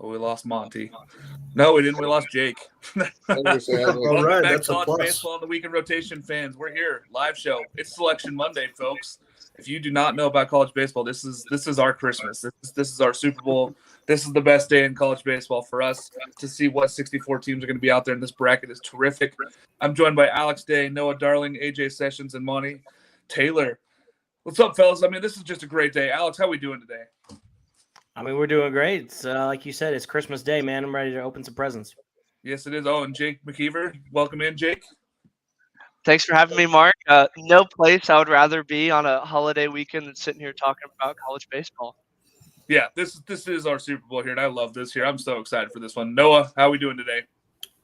Oh, we lost Monty. No, we didn't. We lost Jake. All Welcome right, back, that's a college plus. baseball and the weekend rotation fans. We're here, live show. It's Selection Monday, folks. If you do not know about college baseball, this is our Christmas. This is our Super Bowl. This is the best day in college baseball for us to see what 64 teams are going to be out there in this bracket is terrific. I'm joined by Alex Day, Noah Darling, AJ Sessions, and Monty Taylor. What's up, fellas? I mean, this is just a great day. Alex, how are we doing today? I mean, we're doing great. It's like you said, it's Christmas Day, man. I'm ready to open some presents. Yes, it is. Oh, and Jake McKeever, welcome in, Jake. Thanks for having me, Mark. No place I would rather be on a holiday weekend than sitting here talking about college baseball. Yeah, this is our Super Bowl here, and I love this here. I'm so excited for this one. Noah, how are we doing today?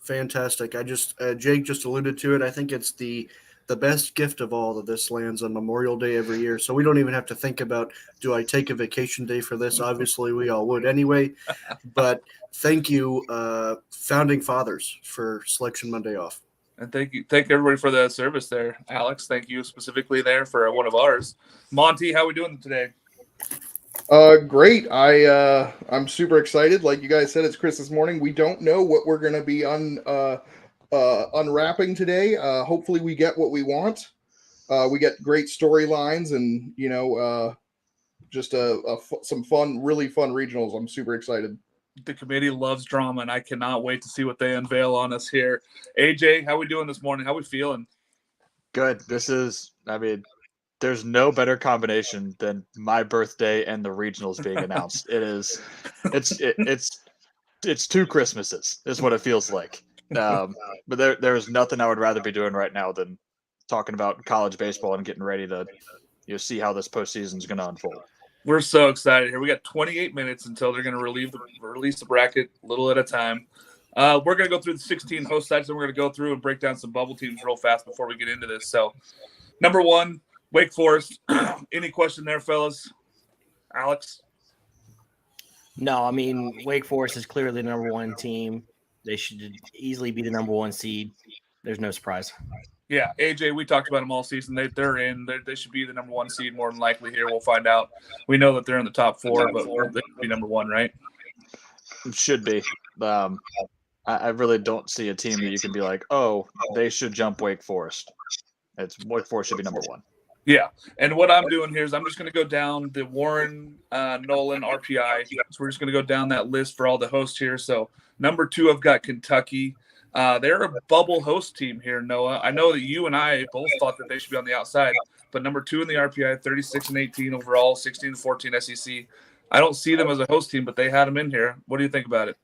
Fantastic. I just Jake just alluded to it. I think it's the best gift of all that this lands on Memorial Day every year. So we don't even have to think about, do I take a vacation day for this? Obviously, we all would anyway. But thank you, Founding Fathers, for Selection Monday off. And thank everybody for the service there. Alex, thank you specifically there for one of ours. Monty, how are we doing today? Great. I'm super excited. Like you guys said, it's Christmas morning. We don't know what we're going to be unwrapping today. Hopefully we get what we want. We get great storylines and, just some fun, really fun regionals. I'm super excited. The committee loves drama, and I cannot wait to see what they unveil on us here. AJ, how are we doing this morning? How are we feeling? Good. There's no better combination than my birthday and the regionals being announced. It's two Christmases is what it feels like. But there's nothing I would rather be doing right now than talking about college baseball and getting ready to see how this postseason is going to unfold. We're so excited here. We got 28 minutes until they're going to release the bracket a little at a time. We're going to go through the 16 host sites, and we're going to go through and break down some bubble teams real fast before we get into this. So, number one, Wake Forest. Any question there, fellas? Alex? No, I mean, Wake Forest is clearly the number one team. They should easily be the number one seed. There's no surprise. Yeah, AJ, we talked about them all season. They're in. They should be the number one seed more than likely here. We'll find out. We know that they're in the top four, but they should be number one, right? It should be. I really don't see a team that you can be like, oh, they should jump Wake Forest. Wake Forest should be number one. Yeah, and what I'm doing here is I'm just going to go down the Warren, Nolan, RPI. So we're just going to go down that list for all the hosts here. So number two, I've got Kentucky. They're a bubble host team here, Noah. I know that you and I both thought that they should be on the outside, but number two in the RPI, 36-18 overall, 16-14 SEC. I don't see them as a host team, but they had them in here. What do you think about it?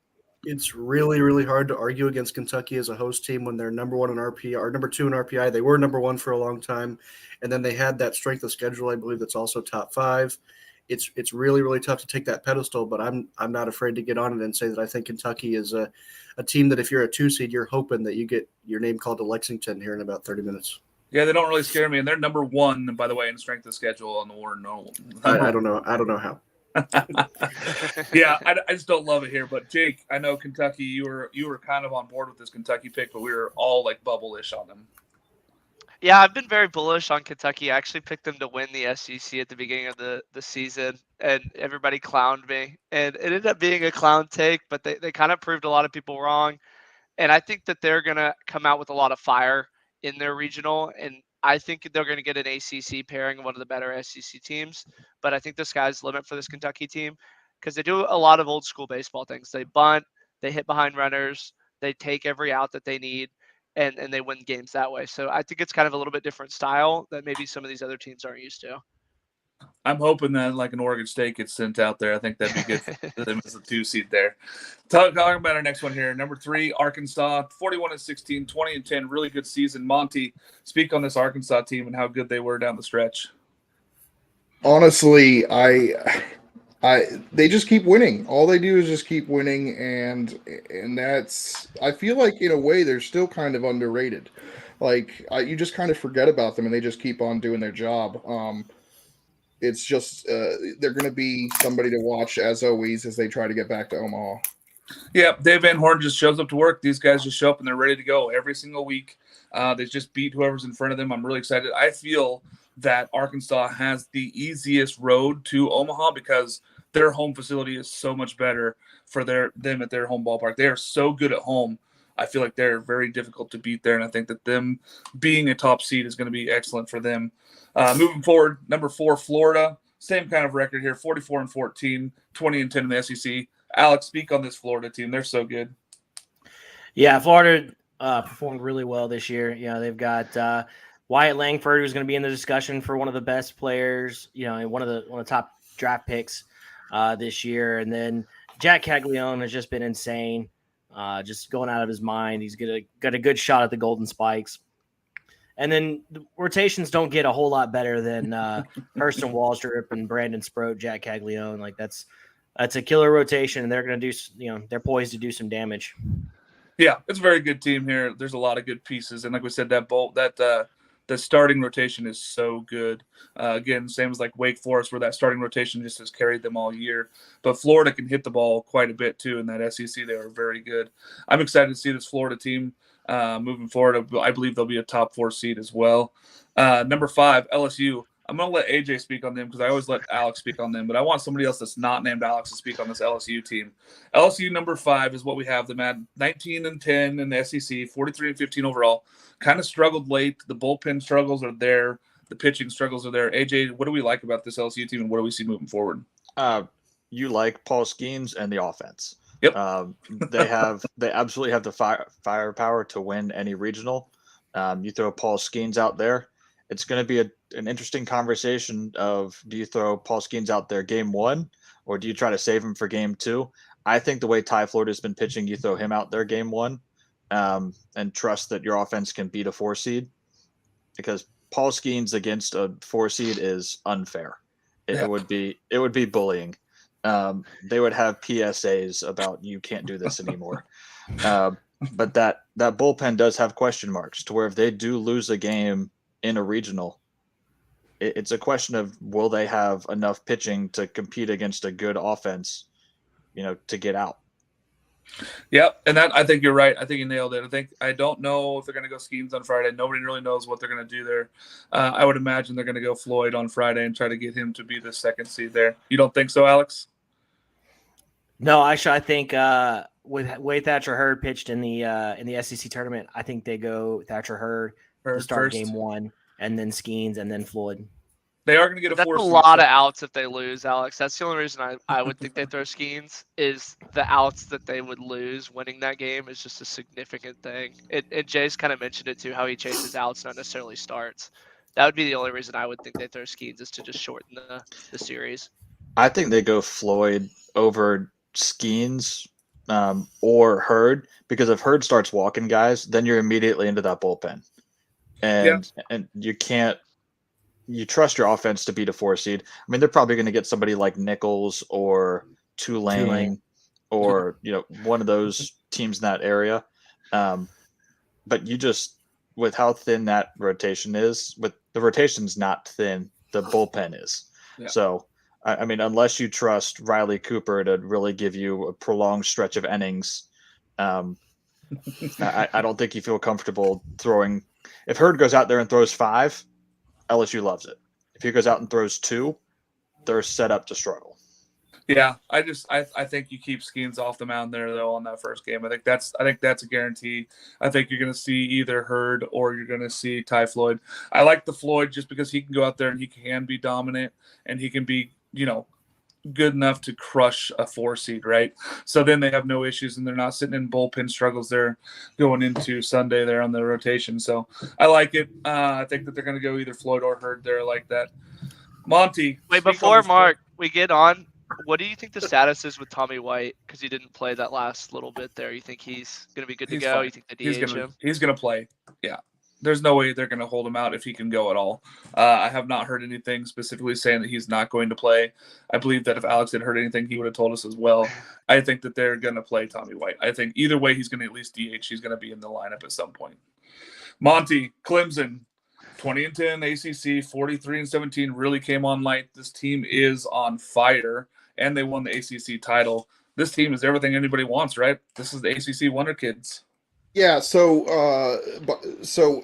It's really, really hard to argue against Kentucky as a host team when they're number one in RPI or number two in RPI. They were number one for a long time, and then they had that strength of schedule. I believe that's also top five. It's really, really tough to take that pedestal, but I'm not afraid to get on it and say that I think Kentucky is a team that if you're a two seed, you're hoping that you get your name called to Lexington here in about 30 minutes. Yeah, they don't really scare me, and they're number one, by the way, in strength of schedule on the Warren Nolan. I don't know how. Yeah, I just don't love it here. But Jake, I know Kentucky. You were kind of on board with this Kentucky pick, but we were all like bubble-ish on them. Yeah, I've been very bullish on Kentucky. I actually picked them to win the SEC at the beginning of the season, and everybody clowned me. And it ended up being a clown take, but they kind of proved a lot of people wrong. And I think that they're going to come out with a lot of fire in their regional, and I think they're going to get an ACC pairing, one of the better SEC teams. But I think the sky's the limit for this Kentucky team because they do a lot of old school baseball things. They bunt, they hit behind runners, they take every out that they need, and they win games that way. So I think it's kind of a little bit different style that maybe some of these other teams aren't used to. I'm hoping that like an Oregon State gets sent out there. I think that'd be good for them as a two seed there. Talking about our next one here. Number three, Arkansas, 41-16, 20-10, really good season. Monty, speak on this Arkansas team and how good they were down the stretch. Honestly, they just keep winning. All they do is just keep winning, and that's, I feel like in a way they're still kind of underrated. Like you just kind of forget about them, and they just keep on doing their job. It's just they're going to be somebody to watch as always as they try to get back to Omaha. Yeah, Dave Van Horn just shows up to work. These guys just show up and they're ready to go every single week. They just beat whoever's in front of them. I'm really excited. I feel that Arkansas has the easiest road to Omaha because their home facility is so much better for them at their home ballpark. They are so good at home. I feel like they're very difficult to beat there, and I think that them being a top seed is going to be excellent for them. Moving forward, number 4, Florida. Same kind of record here, 44-14, 20-10 in the SEC. Alex, speak on this Florida team. They're so good. Yeah, Florida performed really well this year. You know, they've got Wyatt Langford, who's going to be in the discussion for one of the best players, you know, and one of the top draft picks this year. And then Jack Caglione has just been insane, just going out of his mind. He's got a good shot at the Golden Spikes. And then the rotations don't get a whole lot better than Hurston Waldrop and Brandon Sproat, Jack Caglione. Like that's a killer rotation, and they're going to do, you know, they're poised to do some damage. Yeah, it's a very good team here. There's a lot of good pieces, and like we said, the starting rotation is so good. Again, same as like Wake Forest, where that starting rotation just has carried them all year. But Florida can hit the ball quite a bit too in that SEC. They are very good. I'm excited to see this Florida team moving forward. I believe they'll be a top 4 seed as well. Number 5, LSU. I'm going to let AJ speak on them because I always let Alex speak on them, but I want somebody else that's not named Alex to speak on this LSU team. LSU number 5 is what we have them at, 19-10 in the SEC, 43-15 overall. Kind of struggled late. The bullpen struggles are there. The pitching struggles are there. AJ, what do we like about this LSU team, and what do we see moving forward? You like Paul Skeens and the offense. Yep. They absolutely have the firepower to win any regional. You throw Paul Skeens out there, it's going to be an interesting conversation of, do you throw Paul Skeens out there game 1, or do you try to save him for game 2? I think the way Ty Florida has been pitching, you throw him out there game 1 and trust that your offense can beat a 4 seed, because Paul Skeens against a 4 seed is unfair. It would be bullying. They would have PSAs about, you can't do this anymore. But that bullpen does have question marks, to where if they do lose a game in a regional, it's a question of, will they have enough pitching to compete against a good offense, you know, to get out. Yep, and that, I think you're right. I think you nailed it. I don't know if they're going to go Skeens on Friday. Nobody really knows what they're going to do there. I would imagine they're going to go Floyd on Friday and try to get him to be the 2nd seed there. You don't think so, Alex? No, actually, I think with Wade Thatcher Hurd pitched in the SEC tournament, I think they go Thatcher Hurd to start first. game 1, and then Skeens, and then Floyd. They are going to get a That's 4 a seed. lot of outs if they lose, Alex. That's the only reason I would think they throw Skeens, is the outs that they would lose winning that game is just a significant thing. And Jay's kind of mentioned it too, how he chases outs, not necessarily starts. That would be the only reason I would think they throw Skeens, is to just shorten the series. I think they go Floyd over Skeens or Hurd, because if Hurd starts walking guys, then you're immediately into that bullpen. And you trust your offense to beat a 4 seed. I mean, they're probably going to get somebody like Nichols or Tulane or, you know, one of those teams in that area. But you just, with how thin that rotation is, with the rotation's not thin, the bullpen is. Yeah. So, I mean, unless you trust Riley Cooper to really give you a prolonged stretch of innings, I don't think you feel comfortable throwing. If Hurd goes out there and throws 5, LSU loves it. If he goes out and throws 2, they're set up to struggle. Yeah, I think you keep Skeens off the mound there though on that first game. I think that's a guarantee. I think you're going to see either Hurd or you're going to see Ty Floyd. I like the Floyd just because he can go out there and he can be dominant and he can be, you know, good enough to crush a 4 seed, right? So then they have no issues and they're not sitting in bullpen struggles there going into Sunday there on the rotation. So I like it. I think that they're going to go either Floyd or Hurd there like that. Monty. Wait, before Mark, we get on, what do you think the status is with Tommy White? Because he didn't play that last little bit there. You think he's going to be good to go? Fine. You think they DH him? He's going to play. Yeah. There's no way they're going to hold him out if he can go at all. I have not heard anything specifically saying that he's not going to play. I believe that if Alex had heard anything, he would have told us as well. I think that they're going to play Tommy White. I think either way, he's going to at least DH. He's going to be in the lineup at some point. Monty, Clemson, 20-10 ACC, 43-17, really came on light. This team is on fire, and they won the ACC title. This team is everything anybody wants, right? This is the ACC Wonder Kids. Yeah, so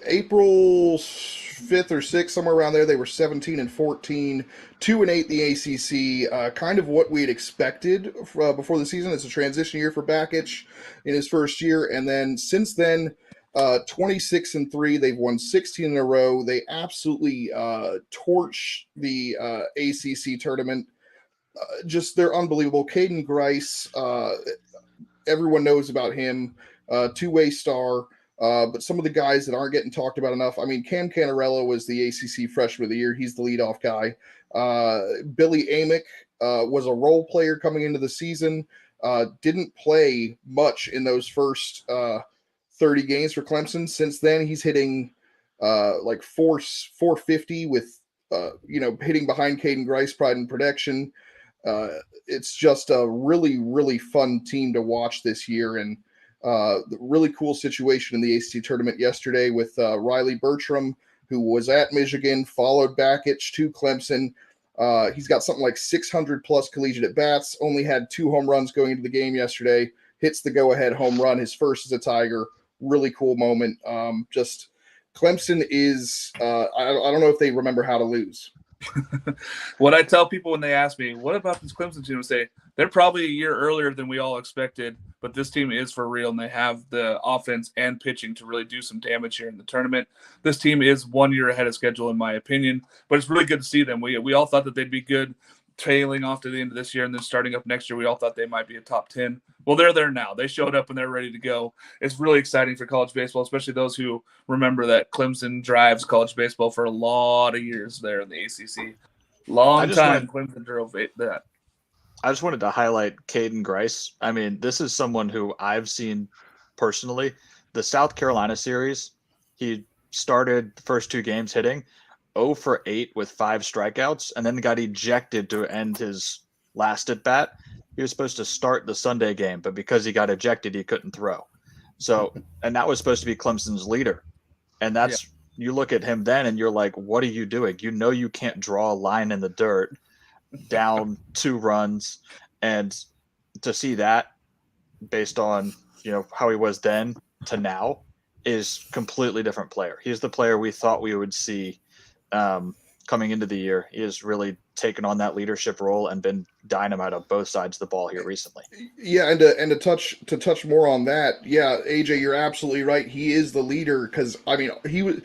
April 5th or 6th, somewhere around there, they were 17-14, 2-8 the ACC. Kind of what we had expected before the season. It's a transition year for Bakich in his first year, and then since then, 26-3. They've won 16 in a row. They absolutely torch the ACC tournament. Just they're unbelievable. Caden Grice, everyone knows about him, two-way star. But some of the guys that aren't getting talked about enough. I mean, Cam Canarello was the ACC Freshman of the Year. He's the leadoff guy. Billy Amick was a role player coming into the season. Didn't play much in those first 30 games for Clemson. Since then, he's hitting like 450 with hitting behind Caden Grice, pride and protection. It's just a really, really fun team to watch this year, and really cool situation in the ACC tournament yesterday with Riley Bertram, who was at Michigan, followed Bakich to Clemson. He's got something like 600 plus collegiate at bats, only had 2 home runs going into the game yesterday, hits the go-ahead home run, his first as a Tiger. Really cool moment. Just Clemson is, I don't know if they remember how to lose. What I tell people when they ask me, what about this Clemson team? I say, they're probably a year earlier than we all expected, but this team is for real, and they have the offense and pitching to really do some damage here in the tournament. This team is 1 year ahead of schedule, in my opinion, but it's really good to see them. We all thought that they'd be good tailing off to the end of this year, and then starting up next year, we all thought they might be a top 10. Well, they're there now. They showed up and they're ready to go. It's really exciting for college baseball, especially those who remember that Clemson drives college baseball for a lot of years there in the ACC. Long time Clemson drove that. I just wanted to highlight Caden Grice. I mean, this is someone who I've seen personally. The South Carolina series, he started the first 2 games hitting 0 for 8 with 5 strikeouts, and then got ejected to end his last at bat. He was supposed to start the Sunday game, but because he got ejected, he couldn't throw. So, and that was supposed to be Clemson's leader. And that's, you look at him then and you're like, what are you doing? You know, you can't draw a line in the dirt down 2 runs. And to see that based on, how he was then to now is completely different player. He's the player we thought we would see coming into the year. He has really taken on that leadership role and been dynamite on both sides of the ball here recently. Yeah, and to touch more on that, yeah, AJ, you're absolutely right. He is the leader because I mean he was,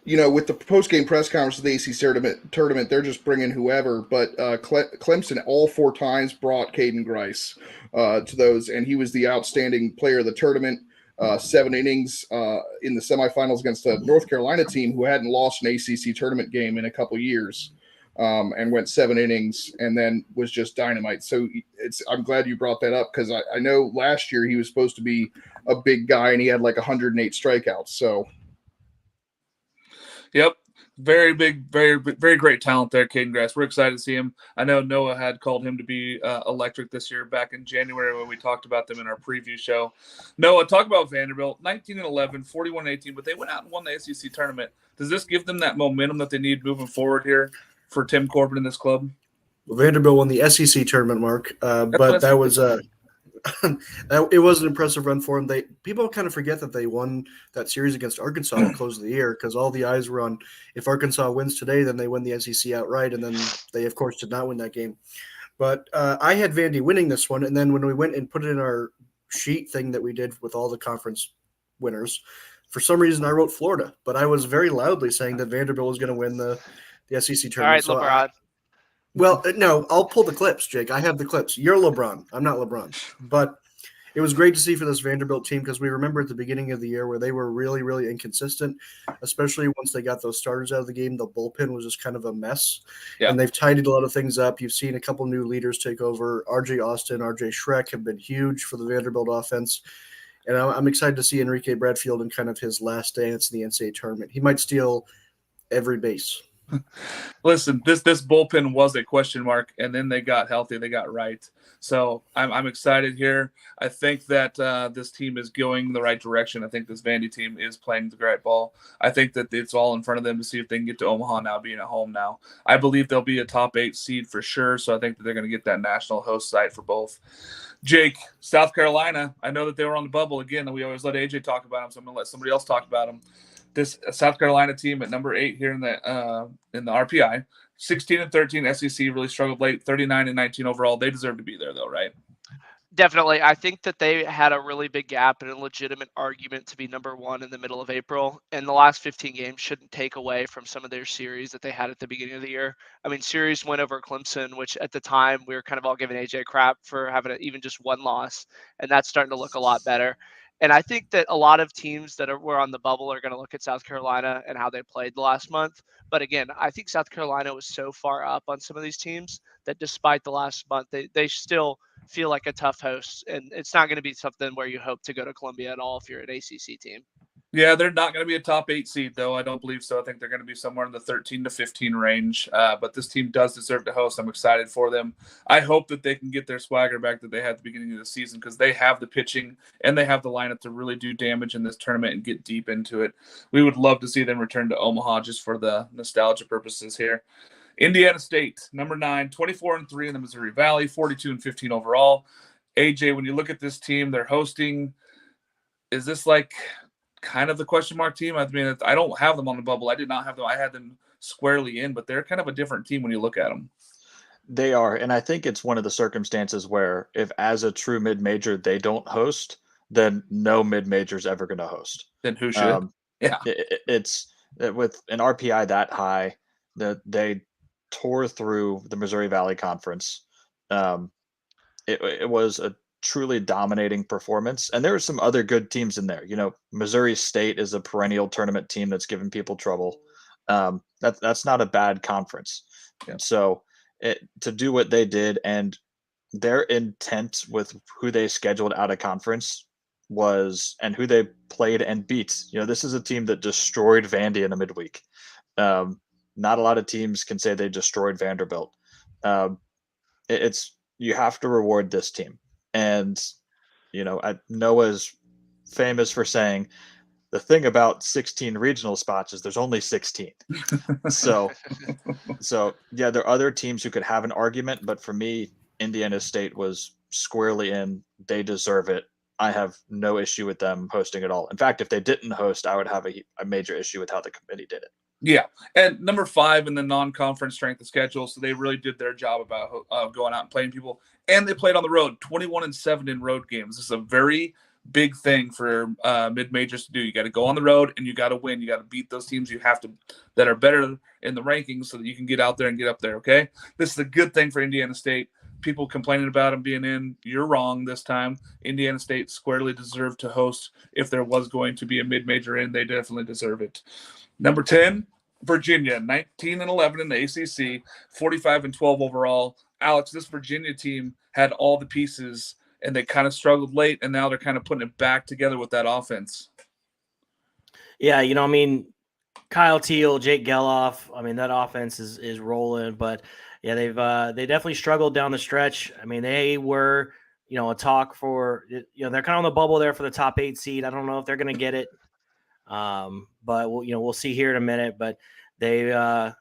with the post game press conference of the ACC tournament, they're just bringing whoever. But Clemson all 4 times brought Caden Grice to those, and he was the outstanding player of the tournament. 7 innings in the semifinals against a North Carolina team who hadn't lost an ACC tournament game in a couple years, and went 7 innings and then was just dynamite. So I'm glad you brought that up because I know last year he was supposed to be a big guy and he had like 108 strikeouts. So, yep. Very big, very, very great talent there, Caden Grice. We're excited to see him. I know Noah had called him to be electric this year back in January when we talked about them in our preview show. Noah, talk about Vanderbilt, 19-11, 41-18, but they went out and won the SEC tournament. Does this give them that momentum that they need moving forward here for Tim Corbin in this club? Well, Vanderbilt won the SEC tournament, Mark, but that was it was an impressive run for them. People kind of forget that they won that series against Arkansas to close the year because all the eyes were on if Arkansas wins today, then they win the SEC outright, and then they, of course, did not win that game. But I had Vandy winning this one, and then when we went and put it in our sheet thing that we did with all the conference winners, for some reason I wrote Florida, but I was very loudly saying that Vanderbilt was going to win the SEC tournament. All right, LeBron. Well, no, I'll pull the clips, Jake. I have the clips. You're LeBron. I'm not LeBron. But it was great to see for this Vanderbilt team because we remember at the beginning of the year where they were really, really inconsistent, especially once they got those starters out of the game. The bullpen was just kind of a mess. Yeah. And they've tidied a lot of things up. You've seen a couple new leaders take over. R.J. Austin, R.J. Schreck have been huge for the Vanderbilt offense. And I'm excited to see Enrique Bradfield in kind of his last dance in the NCAA tournament. He might steal every base. Listen, this bullpen was a question mark, and then they got healthy. They got right. So I'm excited here. I think that this team is going the right direction. I think this Vandy team is playing the right ball. I think that it's all in front of them to see if they can get to Omaha now, being at home now. I believe they'll be a top 8 seed for sure, so I think that they're going to get that national host site for both Jake, South Carolina. I know that they were on the bubble again, and we always let AJ talk about them, so I'm going to let somebody else talk about them. This South Carolina team at number 8 here in the RPI, 16-13. SEC really struggled late, 39-19 overall. They deserve to be there, though, right? Definitely. I think that they had a really big gap and a legitimate argument to be number 1 in the middle of April. And the last 15 games shouldn't take away from some of their series that they had at the beginning of the year. I mean, series win over Clemson, which at the time we were kind of all giving AJ crap for having even just one loss. And that's starting to look a lot better. And I think that a lot of teams that were on the bubble are going to look at South Carolina and how they played the last month. But again, I think South Carolina was so far up on some of these teams that despite the last month, they still feel like a tough host. And it's not going to be something where you hope to go to Columbia at all if you're an ACC team. Yeah, they're not going to be a top 8 seed, though. I don't believe so. I think they're going to be somewhere in the 13-15 range. But this team does deserve to host. I'm excited for them. I hope that they can get their swagger back that they had at the beginning of the season because they have the pitching and they have the lineup to really do damage in this tournament and get deep into it. We would love to see them return to Omaha just for the nostalgia purposes here. Indiana State, number 9, 24-3 in the Missouri Valley, 42-15 overall. AJ, when you look at this team, they're hosting. Is this like kind of the question mark team? I mean, I don't have them on the bubble. I did not have them. I had them squarely in, but they're kind of a different team when you look at them. They are, and I think it's one of the circumstances where if as a true mid-major they don't host, then no mid-major is ever going to host. Then who should? Yeah. It's with an RPI that high that they tore through the Missouri Valley Conference. It was a truly dominating performance, and there were some other good teams in there. You know, Missouri State is a perennial tournament team that's given people trouble. That's not a bad conference. Yeah. So to do what they did and their intent with who they scheduled out of conference was, and who they played and beat. You know, this is a team that destroyed Vandy in a midweek. Not a lot of teams can say they destroyed Vanderbilt. You have to reward this team. And, you know, Noah's famous for saying the thing about 16 regional spots is there's only 16. So yeah, there are other teams who could have an argument, but for me, Indiana State was squarely in. They deserve it. I have no issue with them hosting at all. In fact, if they didn't host, I would have a major issue with how the committee did it. Yeah, and number 5 in the non-conference strength of schedule, so they really did their job about going out and playing people, and they played on the road, 21-7 in road games. This is a very big thing for mid-majors to do. You got to go on the road and you got to win. You got to beat those teams that are better in the rankings so that you can get out there and get up there. Okay, this is a good thing for Indiana State. People complaining about them being in, you're wrong this time. Indiana State squarely deserved to host. If there was going to be a mid-major in, they definitely deserve it. Number 10, Virginia, 19-11 in the ACC, 45-12 overall. Alex, this Virginia team had all the pieces, and they kind of struggled late, and now they're kind of putting it back together with that offense. Yeah, you know, I mean, Kyle Teal, Jake Geloff, I mean, that offense is rolling, but yeah, they definitely struggled down the stretch. I mean, they were, you know, a talk for, you know, they're kind of on the bubble there for the top 8 seed. I don't know if they're going to get it. But we'll see here in a minute, but they're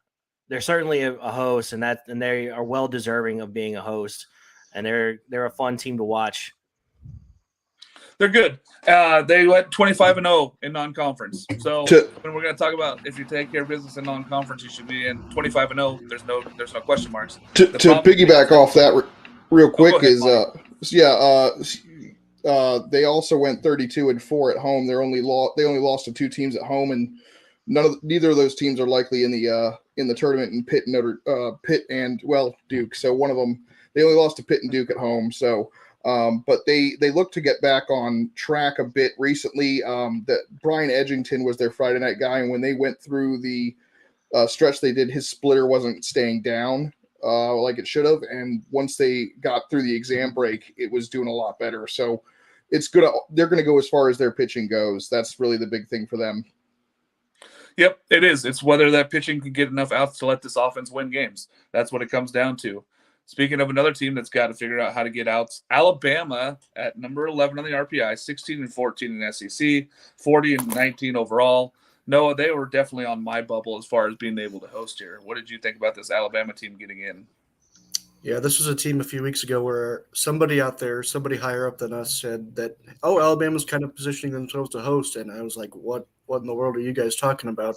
certainly a host, and they are well deserving of being a host, and they're a fun team to watch. They're good. They went 25-0 in non-conference. So when we're going to talk about if you take care of business in non-conference, you should be in 25-0. There's no question marks. To piggyback off that real quick they also went 32-4 at home. They only lost to 2 teams at home, and neither of those teams are likely in the tournament. And Pitt and Duke. So one of them, they only lost to Pitt and Duke at home. So, but they look to get back on track a bit recently. That Brian Edgington was their Friday night guy, and when they went through the stretch they did, his splitter wasn't staying down like it should have. And once they got through the exam break, it was doing a lot better. So it's good. They're going to go as far as their pitching goes. That's really the big thing for them. Yep, it is. It's whether that pitching can get enough outs to let this offense win games. That's what it comes down to. Speaking of another team that's got to figure out how to get outs, Alabama at number 11 on the RPI, 16-14 in SEC, 40-19 overall. Noah, they were definitely on my bubble as far as being able to host here. What did you think about this Alabama team getting in? Yeah, this was a team a few weeks ago where somebody out there, somebody higher up than us, said that, oh, Alabama's kind of positioning themselves to host, and I was like, what in the world are you guys talking about?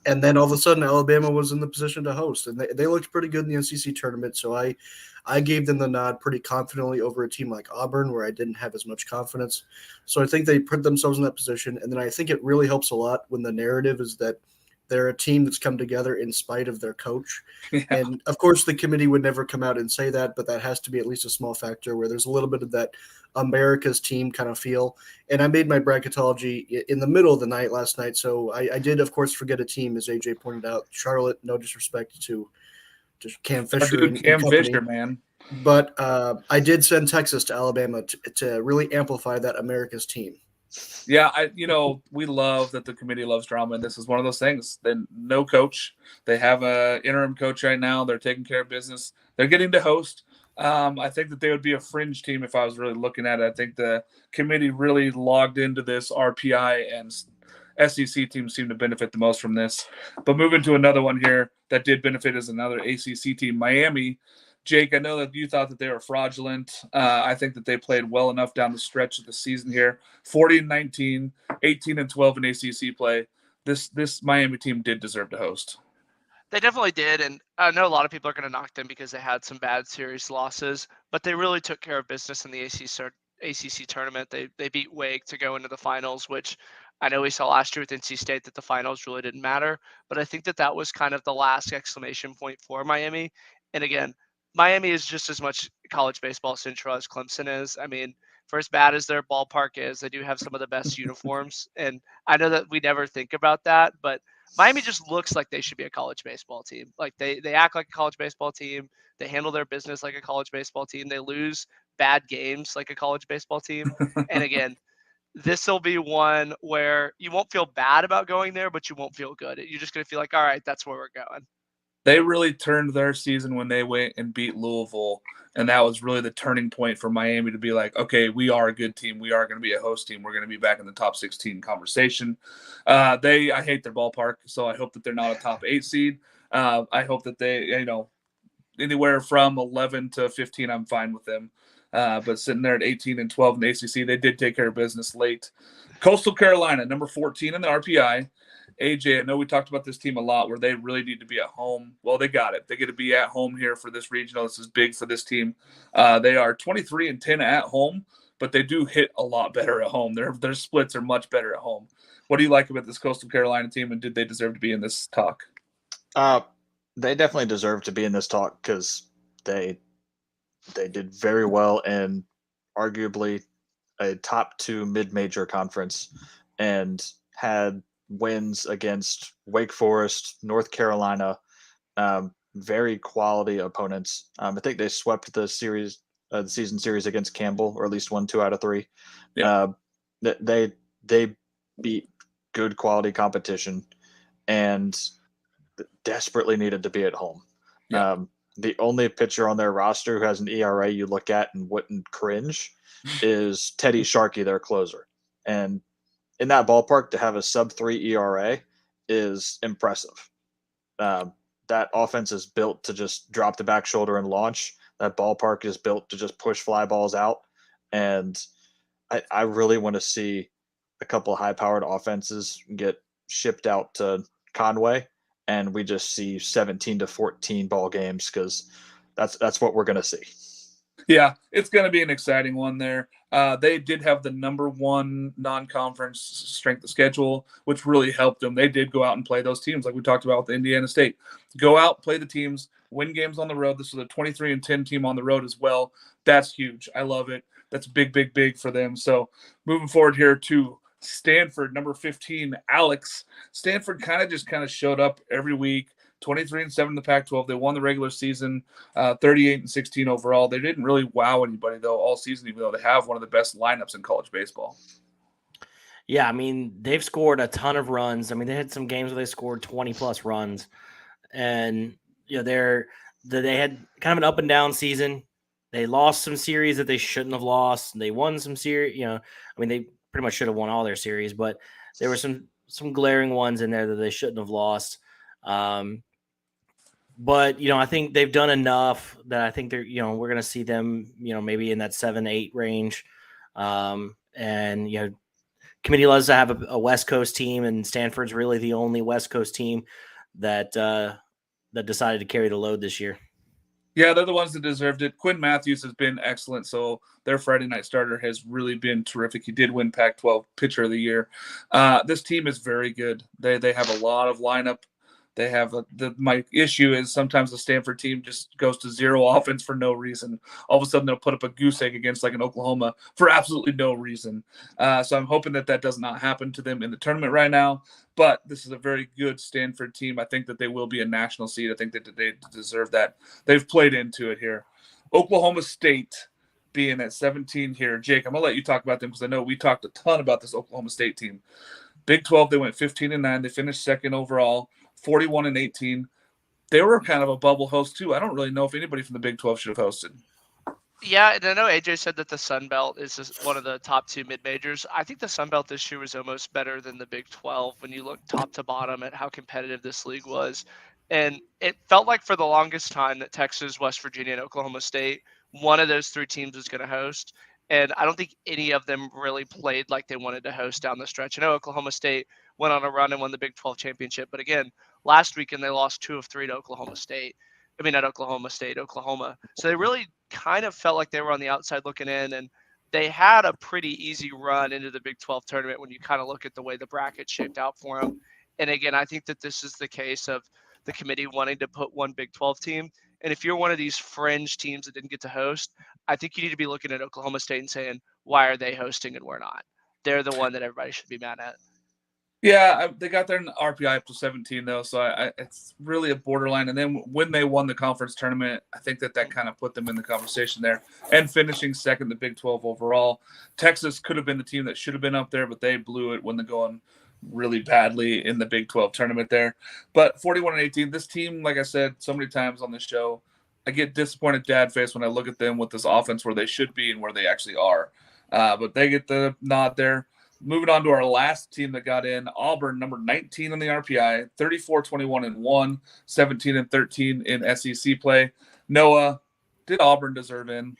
And then all of a sudden, Alabama was in the position to host, and they looked pretty good in the SEC tournament. So I gave them the nod pretty confidently over a team like Auburn, where I didn't have as much confidence. So I think they put themselves in that position, and then I think it really helps a lot when the narrative is that they're a team that's come together in spite of their coach. Yeah. And of course, the committee would never come out and say that, but that has to be at least a small factor where there's a little bit of that America's team kind of feel. And I made my bracketology in the middle of the night last night. So I did, of course, forget a team, as AJ pointed out. Charlotte, no disrespect to Cam Fisher Dude, and Cam company. Fisher, man. But I did send Texas to Alabama to really amplify that America's team. Yeah, we love that the committee loves drama, and this is one of those things. Then no coach. They have a interim coach right now. They're taking care of business. They're getting to host. I think that they would be a fringe team if I was really looking at it. I think the committee really logged into this. RPI and SEC teams seem to benefit the most from this. But moving to another one here that did benefit is another ACC team, Miami. Jake, I know that you thought that they were fraudulent. I think that they played well enough down the stretch of the season here. 40-19, 18-12 in ACC play. This Miami team did deserve to host. They definitely did, and I know a lot of people are going to knock them because they had some bad series losses, but they really took care of business in the ACC tournament. They beat Wake to go into the finals, which I know we saw last year with NC State that the finals really didn't matter, but I think that was kind of the last exclamation point for Miami. And again, Miami is just as much college baseball central as Clemson is. I mean, for as bad as their ballpark is, they do have some of the best uniforms. And I know that we never think about that, but Miami just looks like they should be a college baseball team. Like they act like a college baseball team. They handle their business like a college baseball team. They lose bad games like a college baseball team. And again, this will be one where you won't feel bad about going there, but you won't feel good. You're just going to feel like, all right, that's where we're going. They really turned their season when they went and beat Louisville, and that was really the turning point for Miami to be like, okay, we are a good team. We are going to be a host team. We're going to be back in the top 16 conversation. I hate their ballpark, so I hope that they're not a top 8 seed. I hope that they, anywhere from 11 to 15, I'm fine with them. But sitting there at 18-12 in the ACC, they did take care of business late. Coastal Carolina, number 14 in the RPI. AJ, I know we talked about this team a lot where they really need to be at home. Well, they got it. They get to be at home here for this regional. This is big for this team. They are 23-10 at home, but they do hit a lot better at home. Their splits are much better at home. What do you like about this Coastal Carolina team, and did they deserve to be in this talk? They definitely deserve to be in this talk because they did very well in arguably a top 2 mid-major conference and had wins against Wake Forest, North Carolina, very quality opponents. I think they swept the season series against Campbell, or at least won 2 out of 3. Yeah. They beat good quality competition and desperately needed to be at home. Yeah. The only pitcher on their roster who has an ERA you look at and wouldn't cringe is Teddy Sharkey, their closer. And in that ballpark, to have a sub-3 ERA is impressive. That offense is built to just drop the back shoulder and launch. That ballpark is built to just push fly balls out. And I really want to see a couple high-powered offenses get shipped out to Conway, and we just see 17-14 ball games because that's what we're going to see. Yeah, it's going to be an exciting one there. They did have the number 1 non-conference strength of schedule, which really helped them. They did go out and play those teams like we talked about with Indiana State. Go out, play the teams, win games on the road. This was a 23-10 team on the road as well. That's huge. I love it. That's big, big, big for them. So moving forward here to Stanford, number 15, Alex. Stanford kind of showed up every week. 23-7 in the Pac-12. They won the regular season, 38-16 overall. They didn't really wow anybody though all season, even though they have one of the best lineups in college baseball. Yeah, I mean, they've scored a ton of runs. I mean, they had some games where they scored 20+ runs, and they had kind of an up and down season. They lost some series that they shouldn't have lost. They won some series. I mean, they pretty much should have won all their series, but there were some glaring ones in there that they shouldn't have lost. But I think they've done enough that I think they're we're going to see them maybe in that 7-8 range. And committee loves to have a West Coast team, and Stanford's really the only West Coast team that decided to carry the load this year. Yeah, they're the ones that deserved it. Quinn Matthews has been excellent, so their Friday night starter has really been terrific. He did win Pac-12 Pitcher of the Year. This team is very good. They have a lot of lineup. They have my issue is sometimes the Stanford team just goes to zero offense for no reason. All of a sudden they'll put up a goose egg against like an Oklahoma for absolutely no reason. So I'm hoping that does not happen to them in the tournament right now. But this is a very good Stanford team. I think that they will be a national seed. I think that they deserve that. They've played into it here. Oklahoma State being at 17 here. Jake, I'm going to let you talk about them because I know we talked a ton about this Oklahoma State team. Big 12, they went 15-9. They finished second overall, 41-18. They were kind of a bubble host too. I don't really know if anybody from the Big 12 should have hosted. Yeah, and I know AJ said that the Sun Belt is just one of the top 2 mid-majors. I think the Sun Belt this year was almost better than the Big 12 when you look top to bottom at how competitive this league was. And it felt like for the longest time that Texas, West Virginia, and Oklahoma State, one of those 3 teams was going to host. And I don't think any of them really played like they wanted to host down the stretch. I know Oklahoma State went on a run and won the Big 12 championship. But again, last weekend they lost 2 of 3 to Oklahoma State. I mean, not Oklahoma State, Oklahoma. So they really kind of felt like they were on the outside looking in. And they had a pretty easy run into the Big 12 tournament when you kind of look at the way the bracket shaped out for them. And again, I think that this is the case of the committee wanting to put one Big 12 team. And if you're one of these fringe teams that didn't get to host, I think you need to be looking at Oklahoma State and saying, why are they hosting and we're not? They're the one that everybody should be mad at. Yeah, they got their RPI up to 17, though, so it's really a borderline. And then when they won the conference tournament, I think that kind of put them in the conversation there. And finishing second, the Big 12 overall. Texas could have been the team that should have been up there, but they blew it when they're going really badly in the Big 12 tournament there. But 41-18, this team, like I said so many times on this show, I get disappointed dad face when I look at them with this offense where they should be and where they actually are. But they get the nod there. Moving on to our last team that got in, Auburn, number 19 on the RPI, 34-21-1, 17-13 in SEC play. Noah, did Auburn deserve in?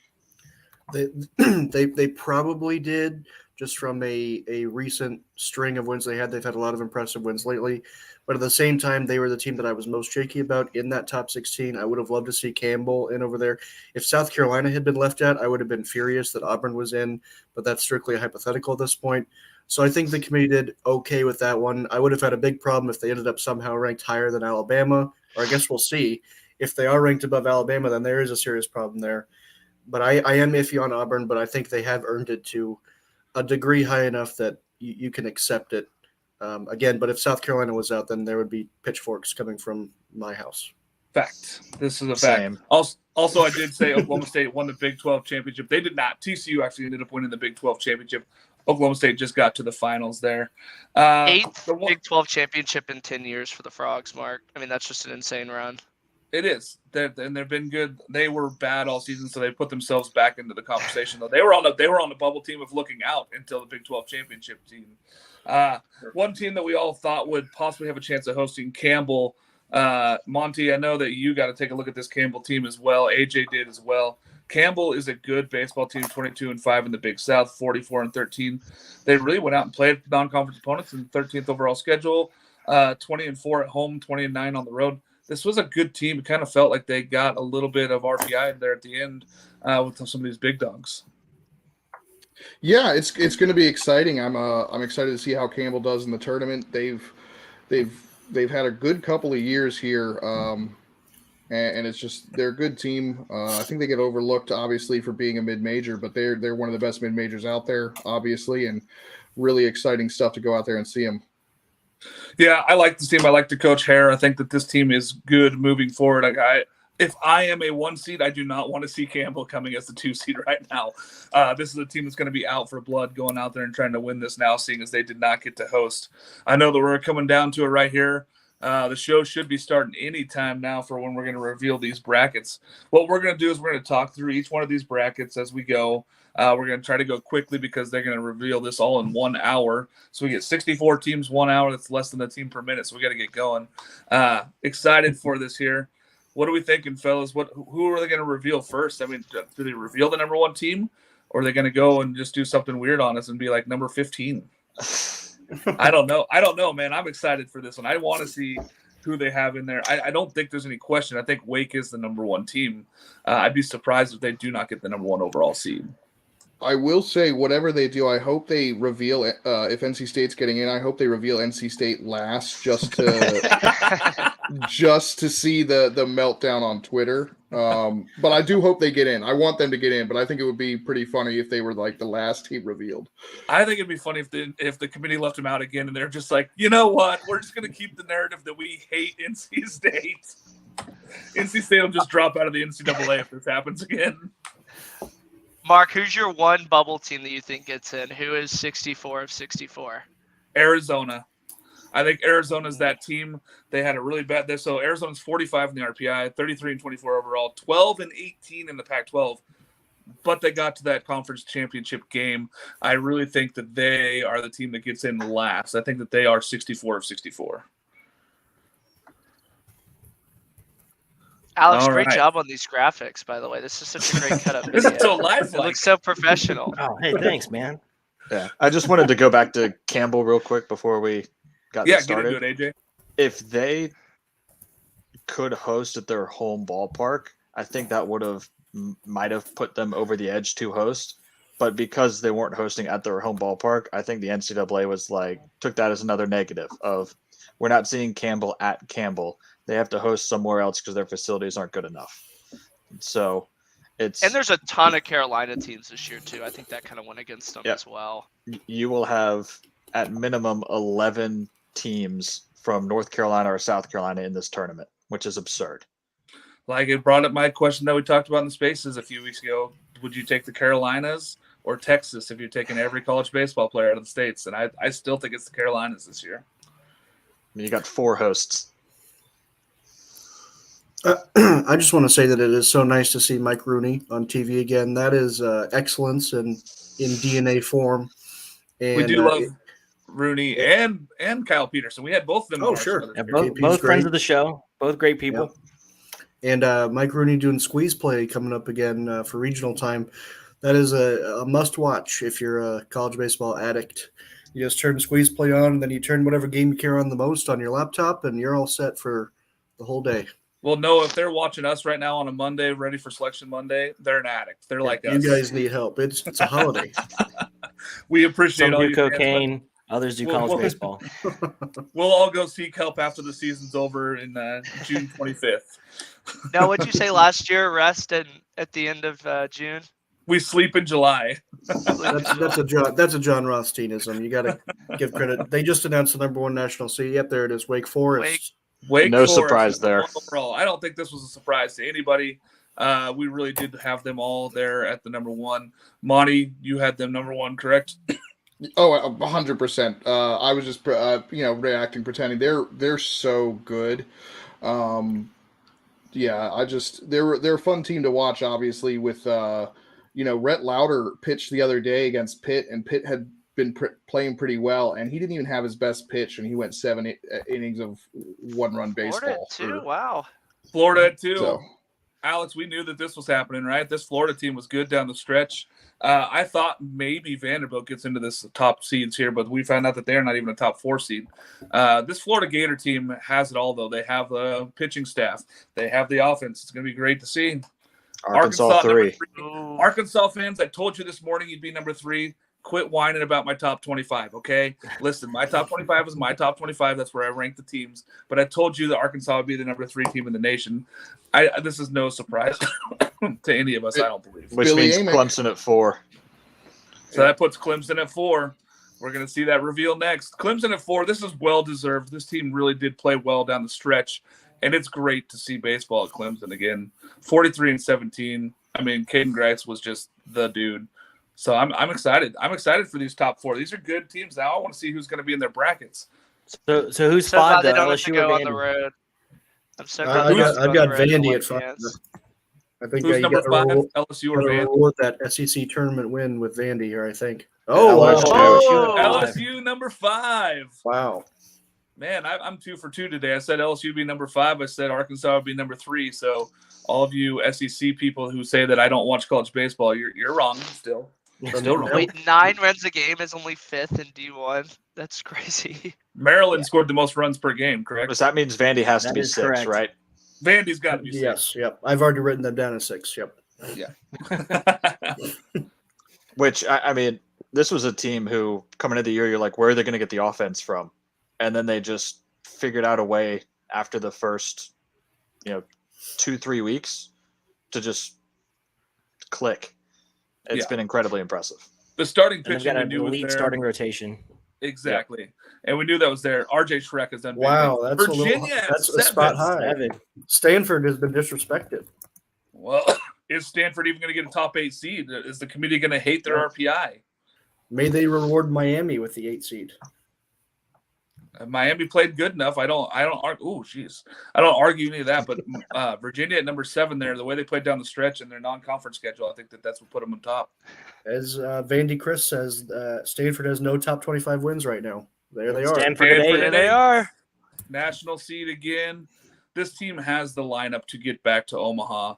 They probably did, just from a recent string of wins they had. They've had a lot of impressive wins lately. But at the same time, they were the team that I was most shaky about in that top 16. I would have loved to see Campbell in over there. If South Carolina had been left out, I would have been furious that Auburn was in, but that's strictly a hypothetical at this point. So I think the committee did okay with that one. I would have had a big problem if they ended up somehow ranked higher than Alabama, or I guess we'll see. If they are ranked above Alabama, then there is a serious problem there. But I am iffy on Auburn, but I think they have earned it to a degree high enough that you can accept it. Again, but if South Carolina was out, then there would be pitchforks coming from my house. Fact. This is a fact. Same. Also, I did say Oklahoma State won the Big 12 championship. They did not. TCU actually ended up winning the Big 12 championship. Oklahoma State just got to the finals there. 8th Big 12 championship in 10 years for the Frogs, Mark. I mean, that's just an insane run. It is. And they've been good. They were bad all season, so they put themselves back into the conversation. Though they were on the bubble team of looking out until the Big 12 championship team. One team that we all thought would possibly have a chance of hosting, Campbell. Monty, I know that you got to take a look at this Campbell team as well. AJ did as well. Campbell is a good baseball team, 22-5 in the Big South, 44-13. They really went out and played non-conference opponents in the 13th overall schedule, 20-4 at home, 20-9 on the road. This was a good team. It kind of felt like they got a little bit of RPI there at the end with some of these big dogs. Yeah, it's going to be exciting. I'm excited to see how Campbell does in the tournament. They've had a good couple of years here. And it's just they're a good team. I think they get overlooked, obviously, for being a mid-major, but they're one of the best mid-majors out there, obviously, and really exciting stuff to go out there and see them. Yeah, I like this team. I like the coach Hare. I think that this team is good moving forward. If I am a 1 seed, I do not want to see Campbell coming as the 2 seed right now. This is a team that's going to be out for blood going out there and trying to win this now, seeing as they did not get to host. I know that we're coming down to it right here. The show should be starting any time now for when we're going to reveal these brackets. What we're going to do is we're going to talk through each one of these brackets as we go. We're going to try to go quickly because they're going to reveal this all in 1 hour. So we get 64 teams, 1 hour. That's less than a team per minute. So we got to get going. Excited for this here. What are we thinking, fellas? Who are they going to reveal first? I mean, do they reveal the number 1 team, or are they going to go and just do something weird on us and be like number 15? I don't know, man. I'm excited for this one. I want to see who they have in there. I don't think there's any question. I think Wake is the number 1 team. I'd be surprised if they do not get the number 1 overall seed. I will say, whatever they do, I hope they reveal if NC State's getting in. I hope they reveal NC State last, just to see the meltdown on Twitter. But I do hope they get in. I want them to get in, but I think it would be pretty funny if they were like the last team revealed. I think it'd be funny if the committee left them out again, and they're just like, you know what? We're just going to keep the narrative that we hate NC State. NC State will just drop out of the NCAA if this happens again. Mark, who's your one bubble team that you think gets in? Who is 64 of 64? Arizona. I think Arizona's that team. They had a really bad – so Arizona's 45 in the RPI, 33 and 24 overall, 12 and 18 in the Pac-12. But they got to that conference championship game. I really think that they are the team that gets in last. I think that they are 64 of 64. Alex, All great right. job on these graphics, by the way. This is such a great cut up This video. is so It lifelike. looks so professional. Oh, hey, thanks, man. Yeah, I just wanted to go back to Campbell real quick before we got Yeah, this get started. into it, AJ. If they could host at their home ballpark, I think that might have put them over the edge to host. But because they weren't hosting at their home ballpark, I think the NCAA was took that as another negative of we're not seeing Campbell at Campbell. They have to host somewhere else because their facilities aren't good enough. So And there's a ton of Carolina teams this year, too. I think that kind of went against them as well. You will have at minimum 11 teams from North Carolina or South Carolina in this tournament, which is absurd. Like it brought up my question that we talked about in the Spaces a few weeks ago. Would you take the Carolinas or Texas if you're taking every college baseball player out of the States? And I still think it's the Carolinas this year. You got 4 hosts. I just want to say that it is so nice to see Mike Rooney on TV again. That is excellence in DNA form. And, We do love Rooney and Kyle Peterson. We had both of them. Oh, on our sure. show this Yeah, year. both great. friends of the show, both great people. And Mike Rooney doing squeeze play coming up again for regional time. That is a must watch if you're a college baseball addict. You just turn squeeze play on, and then you turn whatever game you care on the most on your laptop, and you're all set for the whole day. Well, no, if they're watching us right now on a Monday, ready for Selection Monday, they're an addict. They're like You us. guys need help. It's a holiday. We appreciate Some all do you fans, cocaine, others do Well, college well- baseball. We'll all go seek help after the season's over in June 25th. Now, what'd you say last year? Rest at the end of June? We sleep in July. That's a John Rothsteinism. You got to give credit. They just announced the number 1 national seed. Yep, there it is. Wake Forest. Wake No Forest surprise is there. Overall, I don't think this was a surprise to anybody. We really did have them all there at the number 1. Monty, you had them number 1, correct? Oh, 100%. I was just reacting, pretending they're so good. They're a fun team to watch. Obviously, with Rhett Lauder pitched the other day against Pitt, and Pitt had been playing pretty well, and he didn't even have his best pitch, and he went 7 innings of 1-run baseball. Florida, too? Wow. Florida, too. So, Alex, we knew that this was happening, right? This Florida team was good down the stretch. I thought maybe Vanderbilt gets into this top seeds here, but we found out that they're not even a top 4 seed. This Florida Gator team has it all, though. They have the pitching staff. They have the offense. It's going to be great to see. Arkansas 3. Ooh. Arkansas fans, I told you this morning you'd be number 3. Quit whining about my top 25, okay? Listen, my top 25 is my top 25. That's where I rank the teams. But I told you that Arkansas would be the number 3 team in the nation. This is no surprise to any of us, I don't believe. Which Billy means Amick. Clemson at 4. So that puts Clemson at 4. We're going to see that reveal next. Clemson at 4. This is well-deserved. This team really did play well down the stretch, and it's great to see baseball at Clemson again. 43 and 17. I mean, Caden Grice was just the dude. So I'm excited. I'm excited for these top 4. These are good teams. Now I want to see who's going to be in their brackets. So who's So glad 5 they though? don't have to LSU go or on the Vandy? road. I'm so glad they I've don't got have to go on the road Vandy to at 5. Fans. I think Who's you number got 5? to LSU or Vandy? reward that SEC tournament win with Vandy here, I think. Oh, wow. LSU. Oh, LSU number 5. Wow. Man, I'm 2 for 2 today. I said LSU would be number 5. I said Arkansas would be number 3. So all of you SEC people who say that I don't watch college baseball, you're wrong still. Still wrong. Wait, 9 runs a game is only 5th in D1. That's crazy. Maryland scored the most runs per game, correct? Because that means Vandy has to That be is 6, correct. right? Vandy's got to be 6. Yes, yep. I've already written them down as 6. Yep. Which, I mean, this was a team who, coming into the year, you're like, where are they going to get the offense from? And then they just figured out a way after the first, 2-3 weeks to just click. It's been incredibly impressive. The starting And they've pitching got we an knew was elite there. starting rotation. Exactly. And we knew that was there. RJ Shrek has done big Wow, things. that's Virginia at that's a spot 7. high. 7. Stanford has been disrespected. Well, is Stanford even going to get a top 8 seed? Is the committee going to hate their RPI? May they reward Miami with the 8 seed. Miami played good enough. I don't argue. Oh, jeez. I don't argue any of that. But Virginia at number 7 there, the way they played down the stretch in their non-conference schedule, I think that's what put them on top. As Vandy Chris says, Stanford has no top 25 wins right now. There they are. Stanford Stanford today. There they are. National seed again. This team has the lineup to get back to Omaha.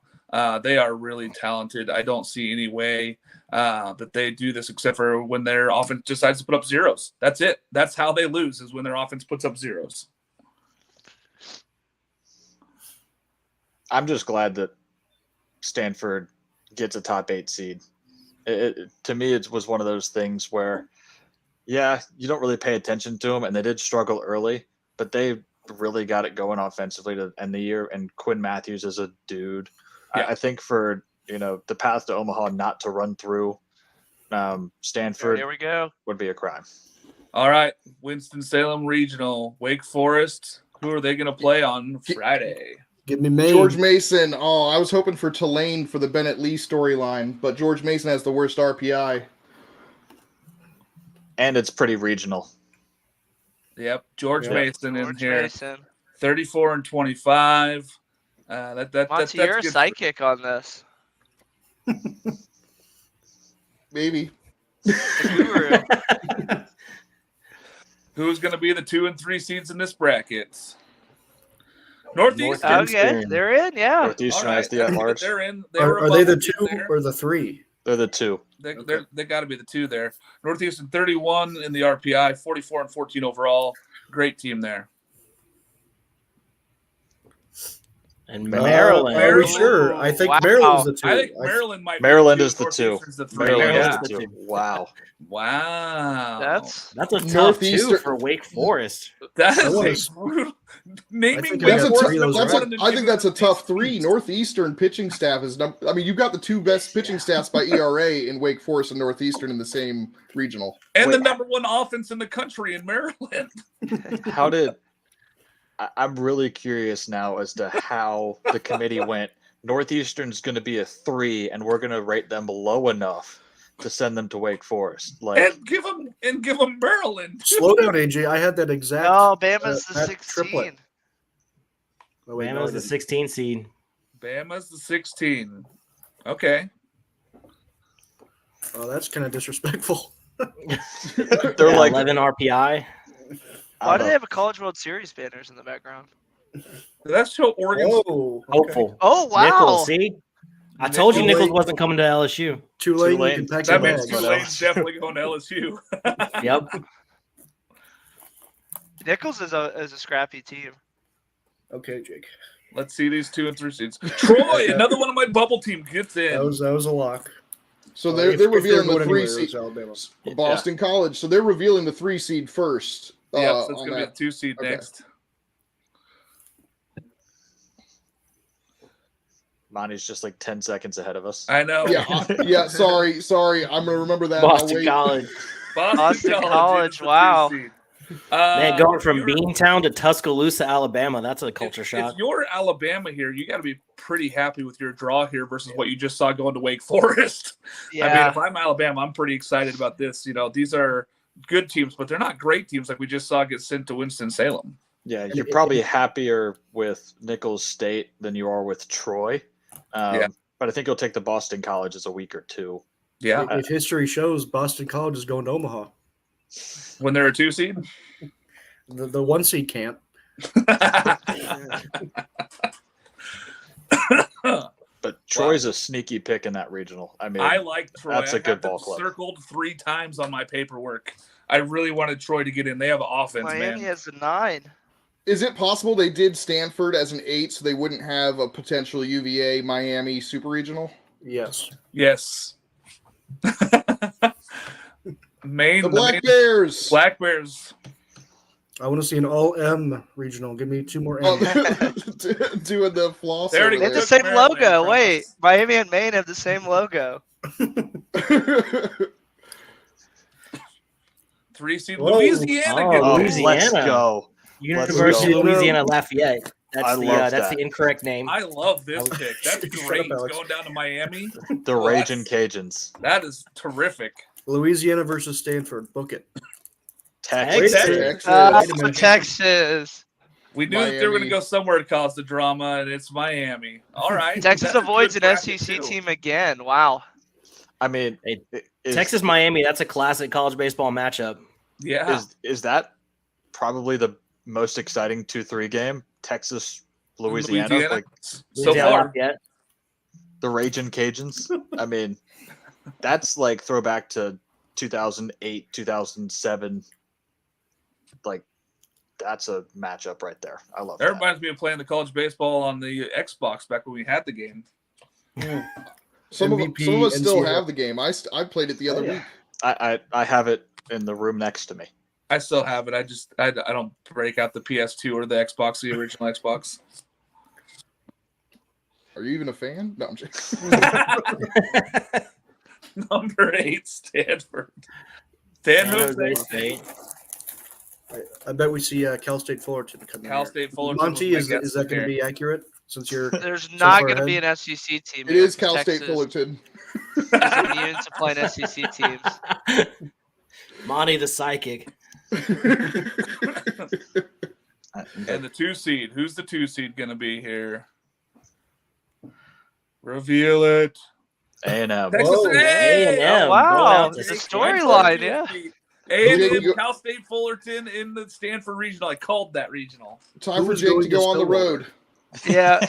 They are really talented. I don't see any way that they do this except for when their offense decides to put up zeros. That's it. That's how they lose, is when their offense puts up zeros. I'm just glad that Stanford gets a top 8 seed. To me, it was one of those things where, yeah, you don't really pay attention to them, and they did struggle early, but they really got it going offensively to end the year. And Quinn Matthews is a dude. Yeah. I think for the path to Omaha not to run through Stanford Here we go. would be a crime. All right, Winston-Salem Regional, Wake Forest. Who are they going to play on Friday? Give me Maine. George Mason. Oh, I was hoping for Tulane for the Bennett Lee storyline, but George Mason has the worst RPI. And it's pretty regional. Yep, George Yep. Mason in George here, Mason. 34 and 25. That's Monty, you're a good. psychic on this. Maybe. Guru. Who's going to be the 2 and 3 seeds in this bracket? Northeastern. Okay, they're in, yeah. Northeastern All has right, the at-large. They're in. Are they the 2 or the 3? They're the 2. They got to be the 2 there. Northeastern 31 in the RPI, 44 and 14 overall. Great team there. And Maryland. Are we sure? I think Wow. Maryland's the 2. I think Maryland might. Maryland be is the 2. Northeastern's the 3. Maryland Yeah. is the 2. Wow. Wow. That's That's a tough 2 Northeastern- for Wake Forest. That I wanna- is a brutal. Naming think Wake I That's a got Forest three of those number right. one and I think giving that's a them tough the 3. Northeastern pitching staff is. I mean, you've got the 2 best pitching stats by ERA in Wake Forest and Northeastern in the same regional. And the Wait. number 1 offense in the country in Maryland. How did I'm really curious now as to how the committee went. Northeastern's going to be a 3, and we're going to rate them low enough to send them to Wake Forest. Like, And give them Maryland. Slow down, AJ. I had that exact. no, Bama's the that 16. triplet. Oh, wait, no, Bama's I the didn't. 16 seed. Bama's the 16. Okay. Oh, that's kind of disrespectful. they're like 11 RPI. I Why don't do know. they have a College World Series banners in the background? That's show Oregon. Oh, okay. Hopeful. Oh, wow. Nichols, see? I told you Nichols. Nichols wasn't coming to LSU. Tulane, Tulane. you can pack That your means bags. Tulane's definitely going to LSU. Yep. Nichols is a scrappy team. Okay, Jake. Let's see these 2 and 3 seeds. Troy, another one of my bubble team, gets in. That was a lock. So If- they're if they're revealing the going 3 anywhere, seed. it's Alabama. Boston College. So they're revealing the 3 seed first. Yeah, so it's on going to be that. the 2 seed Okay. next. Monty's just like 10 seconds ahead of us. I know. Yeah, sorry. I'm gonna remember that. I'll Boston wait. College. Boston College, is the 2 wow. seed. Man, going from if you're- Beantown to Tuscaloosa, Alabama, that's a culture shock. If you're Alabama here, you got to be pretty happy with your draw here versus what you just saw going to Wake Forest. I mean, Yeah. if I'm Alabama, I'm pretty excited about this. These are good teams, but they're not great teams like we just saw get sent to Winston-Salem. Yeah, you're probably happier with Nichols State than you are with Troy. Yeah. But I think you'll take the Boston Colleges a week or 2. Yeah, If history shows, Boston College is going to Omaha. when they're a 2 seed. The 1 seed can't. But Troy's a sneaky pick in that regional. I mean, I like Troy. That's a I good have them ball club. circled 3 times on my paperwork. I really wanted Troy to get in. They have offense, Miami man. has a 9. Is it possible they did Stanford as an 8 so they wouldn't have a potential UVA Miami super regional? Yes. Yes. Maine, The Black Maine- Bears. Black Bears. I want to see an all M regional. Give me 2 more Oh, M's. doing the floss. They already over They have the took same Maryland logo. from Wait, us. Miami and Maine have the same logo. there. 3 seed Whoa. Louisiana. Oh, gets oh, in. Louisiana. let's go. University go. of Louisiana Lafayette. I That's love that's that. the incorrect name. I love this I- pick. That's Shut great. up, Alex. Going down to Miami. The Well, Raging Cajuns. That is terrific. Louisiana versus Stanford. Book it. Texas. Texas. Texas. a minute. Texas. We knew that they were going to Miami. go somewhere to cause the drama, and it's Miami. All right. Texas That's a avoids good an bracket, SEC too. team again. Wow. I mean, Hey, is, Texas Miami. That's a classic college baseball matchup. Yeah. is that probably the most exciting 2-3 game? Texas, Louisiana, like So Louisiana far. Lafayette. the Raging Cajuns. I mean, that's like throwback to 2008, 2007. Like, that's a matchup right there. I love That that. reminds me of playing the college baseball on the Xbox back when we had the game. Some of MVP, us still NCAA. have the game. I played it the other Oh, yeah. week. I have it in the room next to me. I still have it. I don't break out the PS2 or the Xbox, the original Xbox. Are you even a fan? No, I'm just. Number 8, Stanford. San San Jose Jose State. I bet we see Cal State Fullerton come in. Cal here. State Fullerton. Monty, was is my that guess going to here. be accurate? Since you're There's So not far going to be ahead. an SEC team. It here is because Cal State Texas Fullerton. is immune to playing SEC teams. Monty the psychic. And the 2 seed. Who's the 2 seed going to be here? Reveal it. A&M. Texas Whoa. A&M. A&M. wow, going out to the state. storyline, yeah. A&M, You- Cal State Fullerton in the Stanford regional. I called that regional. Time for Who's Jake going to to go on the Stillwater? road. Yeah.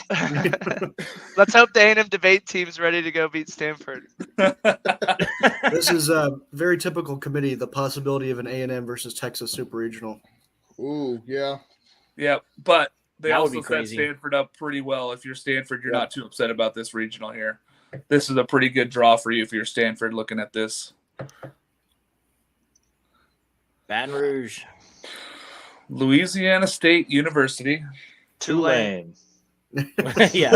Let's hope the A&M debate team's ready to go beat Stanford. This is a very typical committee. The possibility of an A&M versus Texas Super Regional. Ooh, yeah. Yeah, but they That would also be set crazy. Stanford up pretty well. If you're Stanford, you're Yeah. not too upset about this regional here. This is a pretty good draw for you if you're Stanford looking at this. Baton Rouge. Louisiana State University. Tulane. Yeah.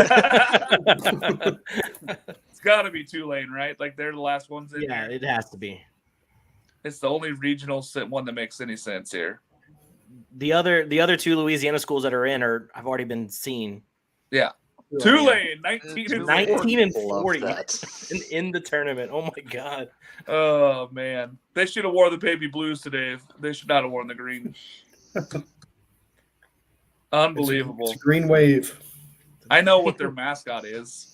It's got to be Tulane, right? Like they're the last ones in Yeah, here. it has to be. It's the only regional one that makes any sense here. The other 2 Louisiana schools that are in have already been seen. Yeah. Tulane, 19 and 19 and Love 40 that. in the tournament. Oh my god. Oh man, they should have worn the baby blues today. They should not have worn the green. Unbelievable. It's a green wave. I know what their mascot is.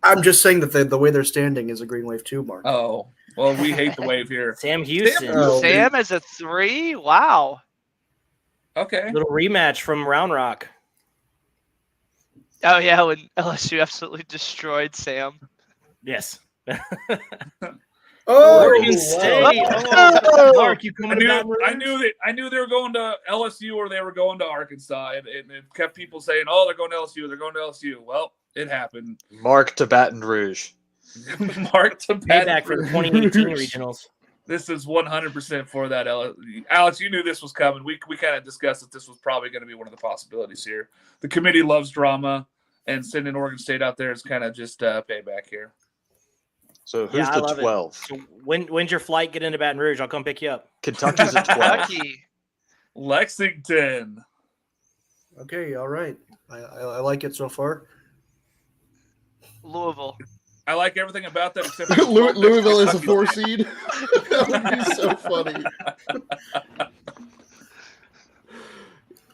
I'm just saying that the way they're standing is a green wave too, Mark. Oh, well, we hate the wave here. Sam Houston. Oh, Sam is a 3? Wow. Okay. Little rematch from Round Rock. Oh, yeah, when LSU absolutely destroyed Sam. Yes. Oh, Oregon wow. State. Oh! Oh, Mark, you coming to Baton Rouge? I knew they were going to LSU or they were going to Arkansas, and it kept people saying, "Oh, they're going to LSU. They're going to LSU." Well, it happened. Mark to Baton Rouge. Mark to Payback for the 2018 Rouge. regionals. This is 100% for that. Alex, you knew this was coming. We kind of discussed that this was probably going to be one of the possibilities here. The committee loves drama, and sending Oregon State out there is kind of just payback here. So who's Yeah, I the love it. 12? So when's your flight get into Baton Rouge? I'll come pick you up. Kentucky's a 12. Kentucky. Lexington. Okay, all right. I like it so far. Louisville. I like everything about that except for Louisville is a 4 seed. That would be so funny.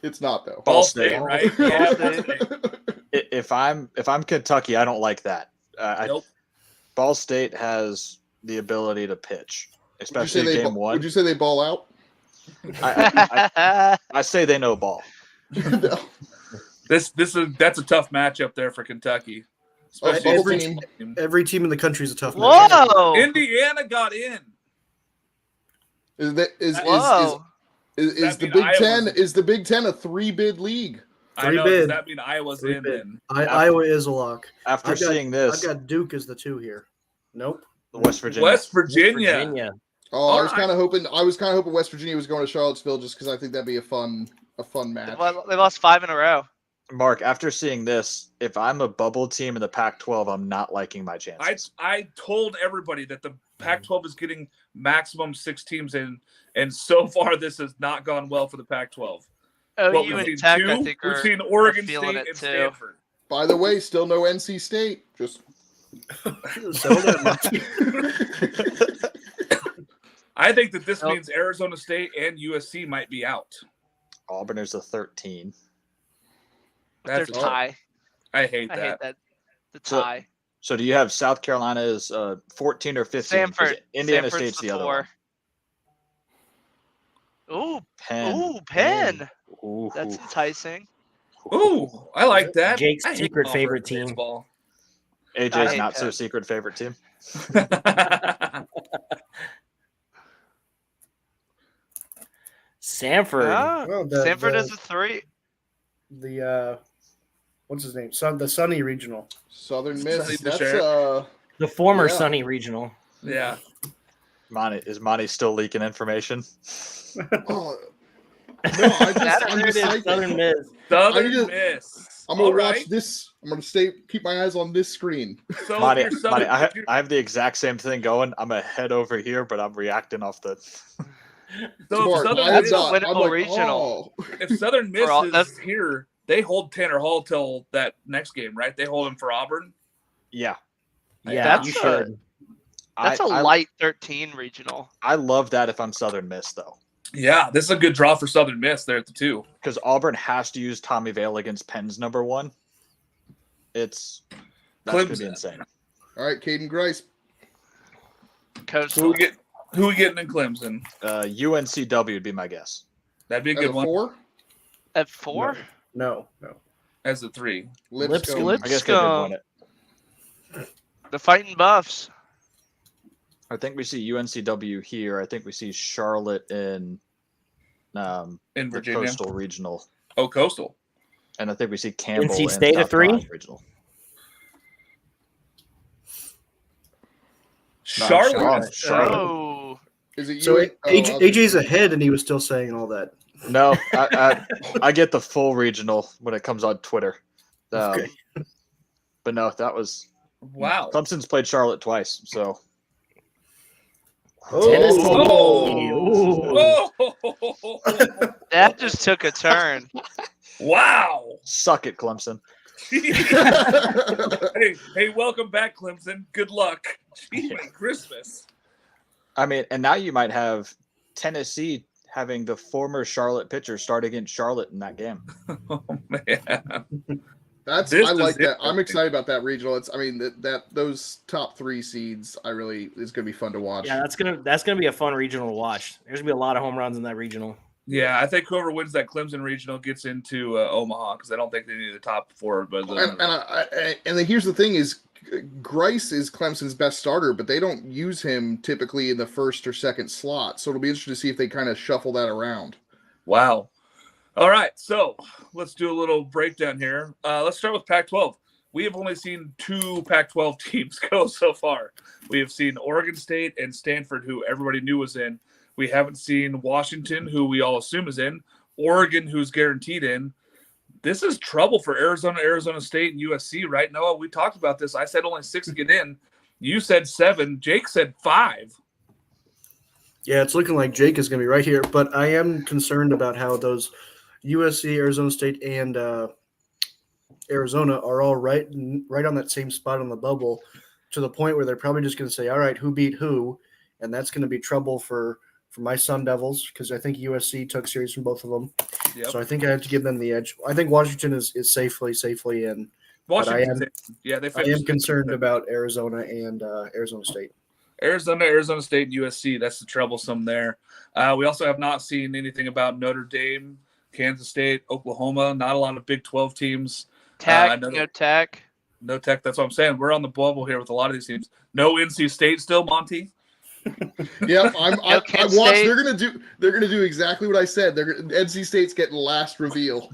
It's not though. Ball State. State, right? Ball Yeah, State. If I'm Kentucky, I don't like that. Nope. Ball State has the ability to pitch, Would you say especially game one. Would you say they ball out? I say they know ball. No. That's a tough matchup there for Kentucky. Bubble every team. Every team in the country is a tough matchup. Whoa! Indiana got in. Is that Whoa! is That the mean Big Iowa's- Ten is the Big Ten a 3-bid league? I Three know. bid. Does that mean Iowa's Three in bid. then? Iowa is a lock. After I've got- seeing this, I've got Duke as the 2 here. Nope. West Virginia. West Virginia. Virginia. Oh, I was Alright. kind of hoping West Virginia was going to Charlottesville just because I think that'd be a fun match. They lost 5 in a row. Mark, after seeing this, if I'm a bubble team in the Pac-12, I'm not liking my chances. I told everybody that the Pac-12 is getting maximum 6 teams in, and so far this has not gone well for the Pac-12. What, OU and Tech, I think, we've are seen Oregon feeling State it and too. Stanford. By the way, still no NC State. Just Settle down, Mark. I think that this Nope. means Arizona State and USC might be out. Auburn is a 13. That's Their tie. I hate I that. hate that. The So- tie. So do you have South Carolina as 14 or 15? 'Cause Stanford. Indiana Stanford's State's the other one. 4. Ooh, Penn. Penn. Ooh. That's enticing. Ooh, I like that. Jake's I hate secret Auburn favorite team. baseball. I AJ's hate not so Penn. secret favorite team. Sanford. Ah, Well, Stanford is a 3. the what's his name? The Sunny Regional. Southern Miss. Sonny That's DeSheriff. The former Yeah. Sunny Regional. Yeah. Is Monty still leaking information? Oh, no, I'm There it just is, like, Southern Miss. Southern I need to- Miss. I'm gonna All watch right. this. I'm gonna keep my eyes on this screen. So Monty, if you're Southern, Monty, if you're- I have the exact same thing going. I'm a head over here, but I'm reacting off the. so if Smart. Southern My Miss, head's on. I'm winnable like, regional. oh. if Southern Miss all- is that's- here, they hold Tanner Hall till that next game, right? They hold him for Auburn. Yeah, Yeah, That's you a- should. That's a I light 13 regional. I love that if I'm Southern Miss though, Yeah, this is a good draw for Southern Miss there at the 2. because Auburn has to use Tommy Vale against Penn's number 1. That's gonna be Clemson. insane. All right, Caden Grice. Coastal. Who we getting in Clemson? UNCW would be my guess. That'd be a At good a one 4. At 4? No. as the 3. Lipscomb. Lip- I guess they did win it. The Fighting Buffs. I think we see UNCW here. I think we see Charlotte in In the Virginia. Coastal Regional, Oh, Coastal. and I think we see Campbell NC in State a South 3? Carolina Regional. Charlotte. Charlotte. Oh. Is it So you? AJ's ahead, and he was still saying all that. No, I get the full regional when it comes on Twitter. Okay. But no, that was Wow. Clemson's played Charlotte twice, so Oh. That just took a turn. Wow. suck it, Clemson. hey, welcome back, Clemson. Good luck. Gee, Christmas. I mean, and now you might have Tennessee having the former Charlotte pitcher start against Charlotte in that game. Oh man. That's This I is like that. I'm interesting. excited about that regional. It's I mean that those top 3 seeds I really is gonna be fun to watch. Yeah, that's gonna be a fun regional to watch. There's gonna be a lot of home runs in that regional. Yeah, I think whoever wins that Clemson regional gets into Omaha because I don't think they need the top 4. But And here's the thing: is Grice is Clemson's best starter, but they don't use him typically in the first or second slot. So it'll be interesting to see if they kind of shuffle that around. wow. All right, so let's do a little breakdown here. Let's start with Pac-12. We have only seen 2 Pac-12 teams go so far. We have seen Oregon State and Stanford, who everybody knew was in. We haven't seen Washington, who we all assume is in. Oregon, who's guaranteed in. This is trouble for Arizona State, and USC, right? Noah, we talked about this. I said only 6 get in. You said 7. Jake said 5. Yeah, it's looking like Jake is going to be right here, but I am concerned about how those USC, Arizona State, and Arizona are all right on that same spot on the bubble, to the point where they're probably just going to say, all right, who beat who? And that's going to be trouble for my Sun Devils, because I think USC took series from both of them. Yep. So I think I have to give them the edge. I think Washington is safely in. Washington, am- yeah, they I finished. am concerned about Arizona and Arizona State. Arizona State, and USC. That's the troublesome there. We also have not seen anything about Notre Dame, Kansas State, Oklahoma. Not a lot of Big 12 teams. Tech, no- no Tech. No Tech. That's what I'm saying. We're on the bubble here with a lot of these teams. No NC State still, Monty. Yep, I Kent watched. State. They're gonna do exactly what I said. NC State's getting last reveal.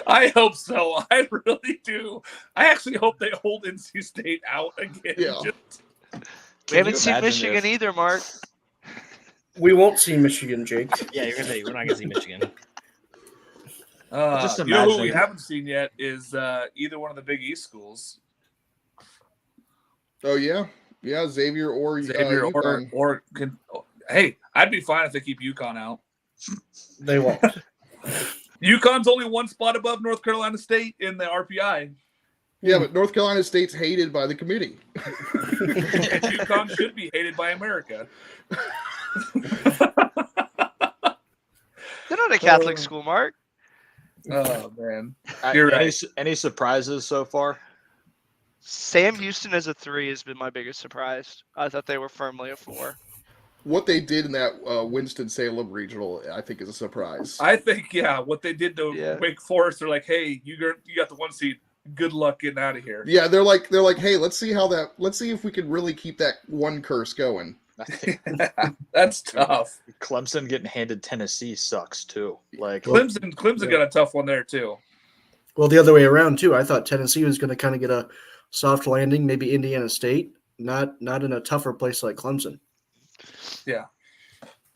I hope so. I really do. I actually hope they hold NC State out again. Yeah. We haven't you seen imagine Michigan if- either, Mark. We won't see Michigan, Jake. Yeah, you're gonna say we're not gonna see Michigan. Just You know who we imagine- haven't seen yet is either one of the Big East schools. Oh yeah, Xavier or Xavier UConn. hey, I'd be fine if they keep UConn out. They won't. UConn's only one spot above North Carolina State in the RPI. Yeah, but North Carolina State's hated by the committee. And UConn should be hated by America. They're not a Catholic school, Mark. Oh man, Uh, You're any, right. any surprises so far? Sam Houston as a 3 has been my biggest surprise. I thought they were firmly a 4. What they did in that Winston-Salem regional, I think, is a surprise. I think what they did to Yeah. Wake Forest, they're like, hey, you got the 1 seed. Good luck getting out of here. Yeah, they're like, hey, let's see if we can really keep that one curse going. I think That's tough. Clemson getting handed Tennessee sucks too. Like Clemson got a tough one there too. Well, the other way around too. I thought Tennessee was going to kind of get a soft landing, maybe Indiana State, not in a tougher place like Clemson. Yeah,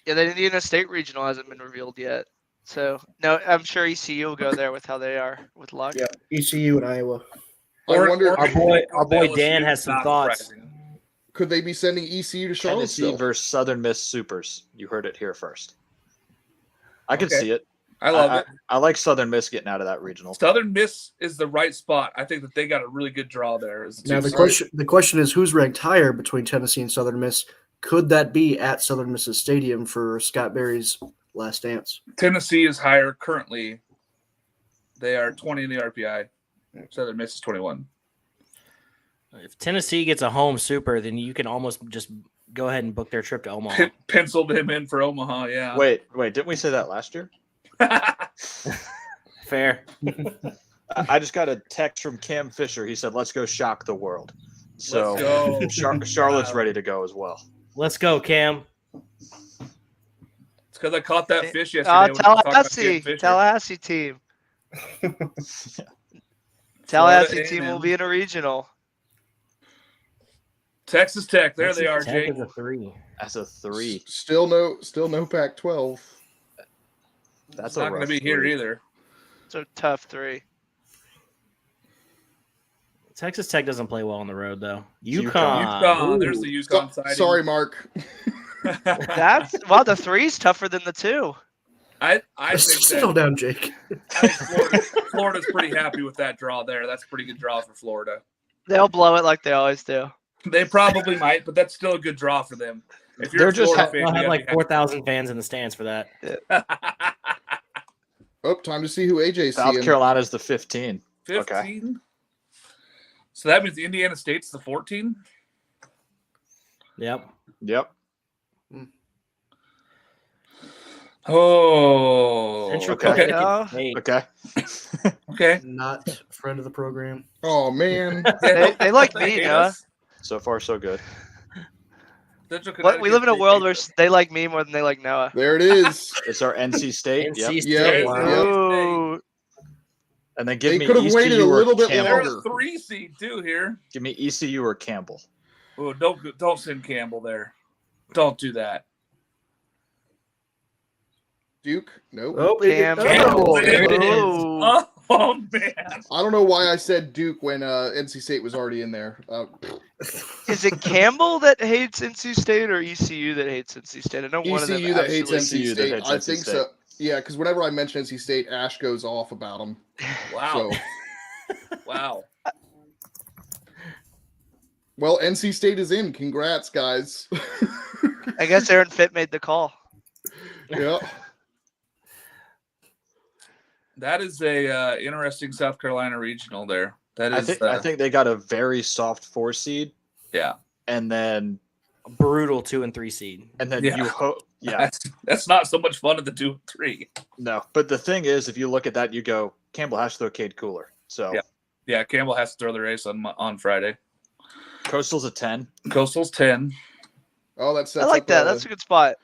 the Indiana State regional hasn't been revealed yet. So, no, I'm sure ECU will go there with how they are with luck. Yeah, ECU and Iowa. I wonder, Our boy LSU Dan is has some not thoughts. surprising. could they be sending ECU to Tennessee Charlottesville? versus Southern Miss Supers. You heard it here first. I can Okay. see it. I love it. I like Southern Miss getting out of that regional. Southern Miss is the right spot. I think that they got a really good draw there. As a Now two the seed. question is who's ranked higher between Tennessee and Southern Miss? Could that be at Southern Miss's stadium for Scott Berry's last dance? Tennessee is higher currently. They are 20 in the RPI. Southern Miss is 21. If Tennessee gets a home super, then you can almost just go ahead and book their trip to Omaha. Penciled him in for Omaha. Yeah. Wait, didn't we say that last year? Fair. I just got a text from Cam Fisher. He said, "Let's go shock the world." So Let's go. Charlotte's Wow. ready to go as well. Let's go, Cam. It's because I caught that fish yesterday. when we were talking about Tallahassee. Cam Fisher. Tallahassee team. Tallahassee team will be in a regional. Texas Tech. There they are, Tech Jake. is a 3. That's a 3. Still no Pac-12. That's It's not going to be rough here 3. either. It's a tough 3. Texas Tech doesn't play well on the road, though. UConn. UConn. There's the UConn side. Sorry, Mark. The 3's tougher than the 2. I think Settle that, down, Jake. I think Florida's pretty happy with that draw there. That's a pretty good draw for Florida. They'll blow it like they always do. They probably might, but that's still a good draw for them. If you're They're a just Florida fan, They'll you have gotta like be 4,000 fans in the stands for that. happy. Oh, time to see who AJ's South seeing. Carolina's the 15. 15. So that means the Indiana State's the 14. Yep. Yep. Oh, Central okay. Connecticut State. Okay. okay. Not a friend of the program. Oh man, They like me, hate Noah. us. So far, so good. Central But we live in a Connecticut world State where hates us. they like me more than they like Noah. there it is. It's our NC State. NC Yep. State. Yeah, Wow. Ooh. And then give They me could have ECU waited a or little bit Campbell. They're longer. a 3 seed too here. Give me ECU or Campbell. Oh, don't send Campbell there. Don't do that. Duke? Nope. Oh, Damn. Campbell. There it is. Ooh. Oh man. I don't know why I said Duke when NC State was already in there. Is it Campbell that hates NC State or ECU that hates NC State? I know one of them ECU that hates absolutely- NC ECU that State. hates I NC think State. so. Yeah, because whenever I mention NC State, Ash goes off about them. Wow. So, Wow. well, NC State is in. Congrats, guys. I guess Aaron Fitt made the call. Yeah. That is a interesting South Carolina regional there. That is I think they got a very soft 4 seed Yeah. and then Brutal 2 and 3 seed. Yeah. you hope. Yeah, That's not so much fun at the 2 and 3. no. But the thing is, if you look at that, you go, Campbell has to throw Cade Cooler. So Yeah. Yeah, Campbell has to throw the race on Friday. Coastal's a 10. Coastal's 10. Oh, that sets I like up that. That's a good spot.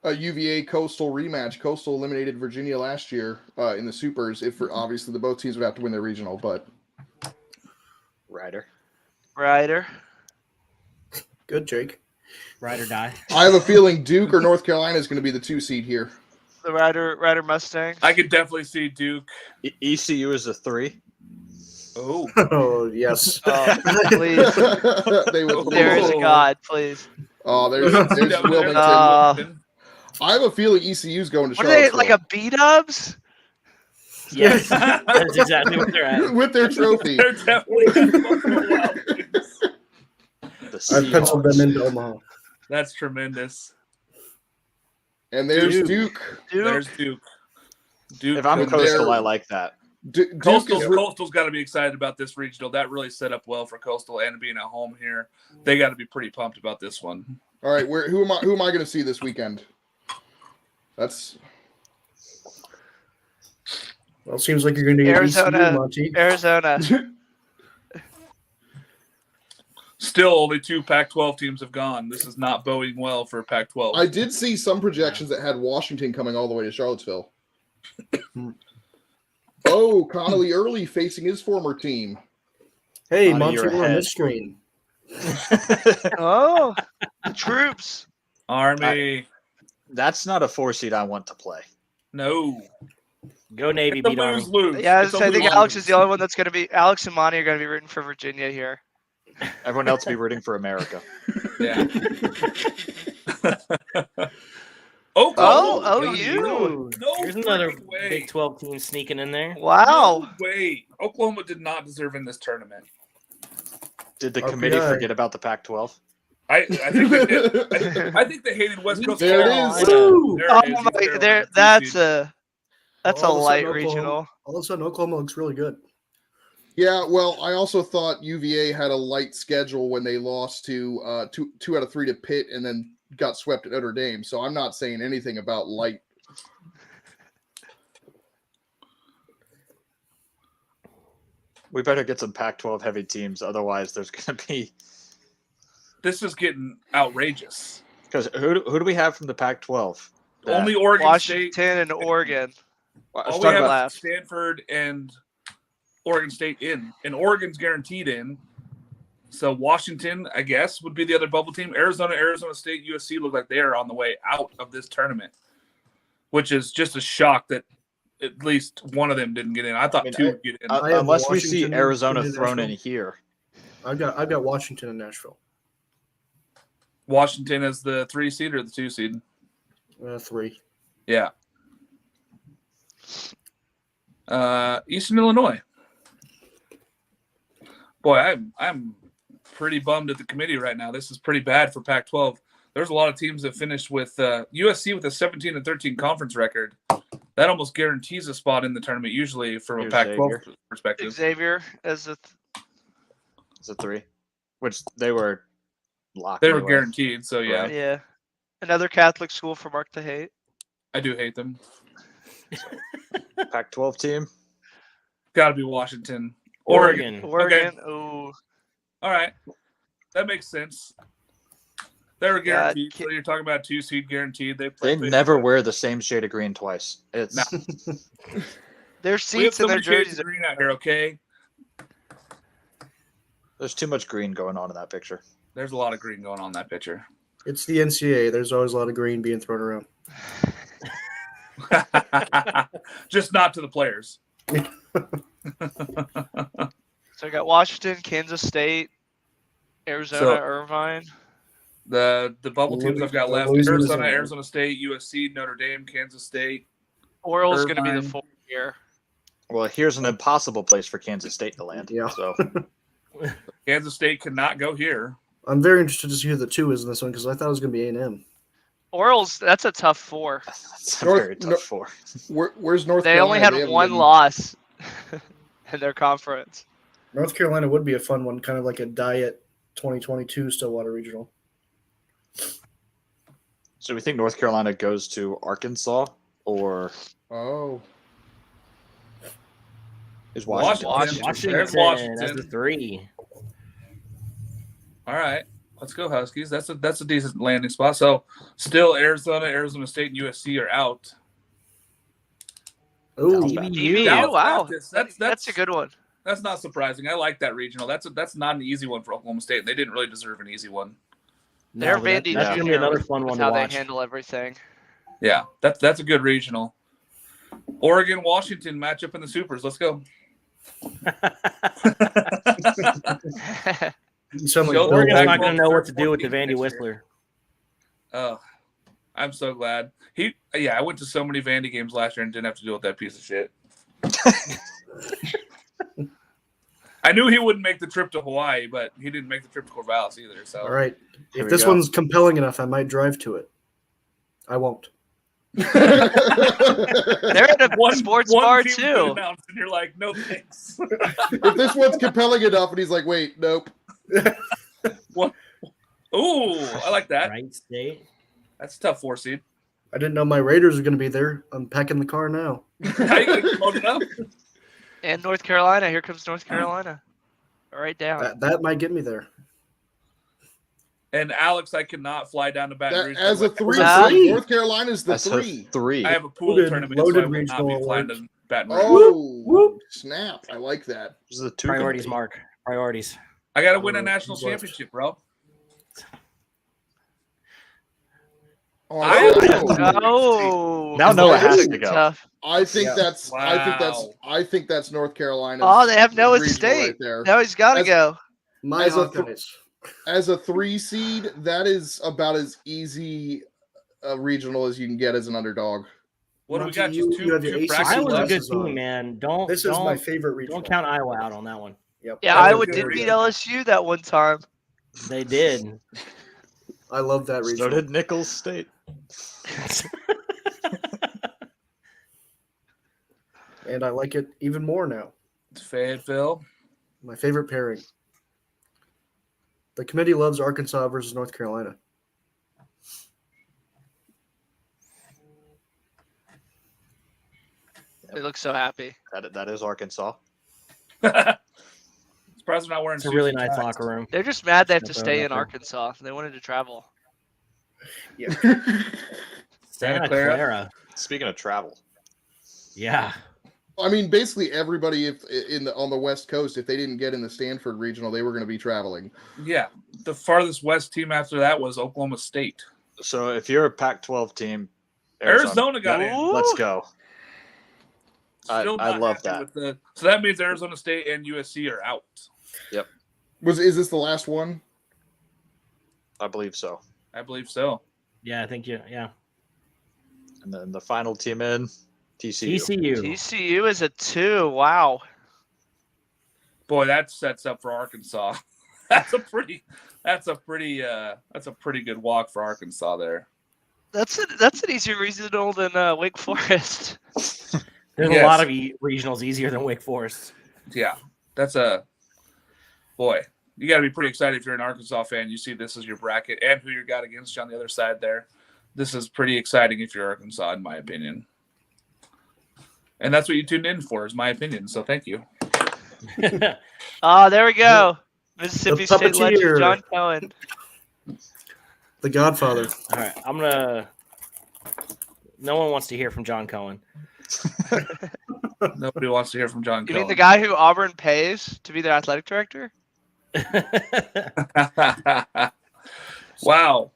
a UVA Coastal rematch. Coastal eliminated Virginia last year in the Supers. If obviously the both teams would have to win their regional, but Ryder. Good, Jake. Ride or die. I have a feeling Duke or North Carolina is going to be the 2 seed here. The Ryder Mustang. I could definitely see Duke. ECU is a 3. Oh. Oh, yes. Oh, please. They would There is a lose. God, please. Oh, there's Wilmington. I have a feeling ECU's going to What are they, Charlottesville like a B-dubs? Yes, that's exactly what they're at. with their trophy. They're definitely Wild Wings. The I've penciled them Seahawks. into Omaha. That's tremendous. And there's Duke. Duke. There's Duke. Duke. If I'm Duke, Coastal, they're- I like that. Duke Coastal's got to be excited about this regional. That really set up well for Coastal and being at home here. They got to be pretty pumped about this one. All right, who am I going to see this weekend? That's Well, it seems like you're going to get Arizona. ECU, Monty. Arizona. Still, only 2 Pac-12 teams have gone. This is not boding well for Pac-12. I did see some projections that had Washington coming all the way to Charlottesville. Oh, Connolly Early facing his former team. Hey, Monty, Monty, you're we're on ahead. this screen. Oh, the troops. Army. That's not a 4 seed I want to play. No. Go Navy, It's a beat Army. lose. Yeah, It's a I think lose. Alex is the only one that's going to be. Alex and Monty are going to be rooting for Virginia here. Everyone else be rooting for America. Yeah. Oh, Oklahoma. you. No Here's another freaking way. Big 12 team sneaking in there. Wow. No way. Oklahoma did not deserve in this tournament. Did the RPI. committee forget about the Pac-12? I think they did. I think they hated West Coast. There it Carolina. is. Woo! There Oh it is. my, Carolina, there. 2 That's seed. a All of a light sudden, Oklahoma- regional. All of a sudden, Oklahoma looks really good. Yeah, well, I also thought UVA had a light schedule when they lost to two out of 3 to Pitt and then got swept at Notre Dame. So I'm not saying anything about light. We better get some Pac-12 heavy teams, otherwise there's going to be. This is getting outrageous. Because who do we have from the Pac-12? That- Only Oregon Washington State. and Oregon. I was All we talking have about is Stanford and Oregon State in, and Oregon's guaranteed in. So Washington, I guess, would be the other bubble team. Arizona State, USC look like they are on the way out of this tournament, which is just a shock that at least one of them didn't get in. I thought I mean, 2 would get in. I have unless we see Washington Arizona in thrown in Nashville. here. I've got Washington and Nashville. Washington as the 3 seed or the 2 seed? 3. Yeah. Eastern Illinois. Boy, I'm pretty bummed at the committee right now. This is pretty bad for Pac-12. There's a lot of teams that finished with USC with a 17-13 conference record. That almost guarantees a spot in the tournament, usually from a Here's Pac-12 Xavier. perspective. Xavier as a. It's a 3, which they were locked. They were anyway. guaranteed, so yeah, Right. Yeah. Another Catholic school for Mark to hate. I do hate them. Pac-12 team. Got to be Washington. Oregon. Oregon. Ooh. All right, that makes sense. They were Yeah, guaranteed. So you're talking about 2 seed guaranteed. They They play never wear the same shade of green twice. It's No. Their We have seats so and their many shades jerseys. of green out here. Okay, there's too much green going on in that picture. there's a lot of green going on in that picture. It's the NCAA. There's always a lot of green being thrown around. Just not to the players. So I got Washington, Kansas State, Arizona, So- Irvine. The bubble teams I've got left: Louisiana's Arizona, in. Arizona State, USC, Notre Dame, Kansas State. Oral's going to be the Irvine. 4th year. Well, here's an impossible place for Kansas State to land. Yeah. So Kansas State cannot go here. I'm very interested to see who the 2 is in this one because I thought it was going to be A&M. Oral's that's a tough 4. that's a North- very tough no- 4. Where's North They Carolina? only had haven't one been- loss in their conference. North Carolina would be a fun one, kind of like a diet 2022 Stillwater Regional. So we think North Carolina goes to Arkansas, or Oh, is Washington? Washington. There's Washington as Washington. the 3. All right, let's go Huskies. That's a decent landing spot. So still Arizona State, and USC are out. Ooh, TVU. Dallas Wow, Baptist, that's a good one. That's not surprising. I like that regional. That's not an easy one for Oklahoma State. They didn't really deserve an easy one. They're but that- Vandy that's gonna be Jr. another fun with one to how they watch. handle everything. Yeah, that's a good regional. Oregon Washington matchup in the supers. Let's go. you sound like Show Bill Oregon's Pac-12 not going to know what to third do with the 14 Vandy next Whistler. Oh, I'm so glad. I went to so many Vandy games last year and didn't have to deal with that piece of shit. I knew he wouldn't make the trip to Hawaii, but he didn't make the trip to Corvallis either. So All right. Here If we this go. one's compelling enough, I might drive to it. I won't. They're at a sports bar team's too. been announced, and you're like, no thanks. if this one's compelling enough, and he's like, "Wait, nope." Ooh, I like that. Right State. That's a tough 4 seed. I didn't know my Raiders are going to be there. I'm packing the car now. How you gonna promote it up? And North Carolina. Here comes North Carolina. Right down. That might get me there. And Alex, I cannot fly down to Baton Rouge. As a 3 Ah. seed, North Carolina's the That's a 3. 3. I have a pool Loaded- tournament, so I loaded will not regional be flying awards. to Baton Rouge. Oh, snap! I like that. This is a 2 gonna Priorities, be. Mark. Priorities. I got to win a national Who's left? championship, bro. Oh, Oh, Now Noah that's has to go. tough. I think Yeah. that's. Wow. I think that's North Carolina. Oh, they have Noah regional State. right there. Now he's got to As- go. My As a Hawkeyes. As a 3 seed, that is about as easy a regional as you can get as an underdog. What do we Not got? to you, Just you have your two ACC brackets Iowa's a left? good This is on. team, man. Don't This is don't, my favorite regional. don't count Iowa out on that one. Yep. Yeah, That's a Iowa good did beat regional. LSU that one time. They did. I love that So regional. did Nichols State. And I like it even more now. Fayetteville. My favorite pairing. The committee loves Arkansas versus North Carolina. They look so happy. That is Arkansas. Surprised we're not wearing It's a really suits. nice locker room. They're just mad they have to Just stay throwing in it out there. Arkansas. They wanted to travel. Santa Clara. Clara. Speaking of travel, Yeah. I mean, basically everybody on the West Coast, if they didn't get in the Stanford regional, they were going to be traveling. Yeah, the farthest west team after that was Oklahoma State. so if you're a Pac-12 team, Arizona got in. Ooh. Let's go. I Still love not happy that. with so that means Arizona State and USC are out. Is this the last one? I believe so. I believe so. Yeah, I think yeah. And then the final team in TCU. TCU. TCU is a 2. Wow. Boy, that sets up for Arkansas. That's a pretty good walk for Arkansas there. That's an easier regional than Wake Forest. There's Yes. a lot of regionals easier than Wake Forest. Yeah, that's a boy. You got to be pretty excited if you're an Arkansas fan. You see this as your bracket and who you got against you on the other side there. This is pretty exciting if you're Arkansas, in my opinion. And that's what you tuned in for, is my opinion. So thank you. Oh, there we go. Mississippi The State legend puppeteer. John Cohen. The Godfather. All right, I'm gonna. No one wants to hear from John Cohen. Nobody wants to hear from John You mean Cohen. the guy who Auburn pays to be their athletic director? Wow.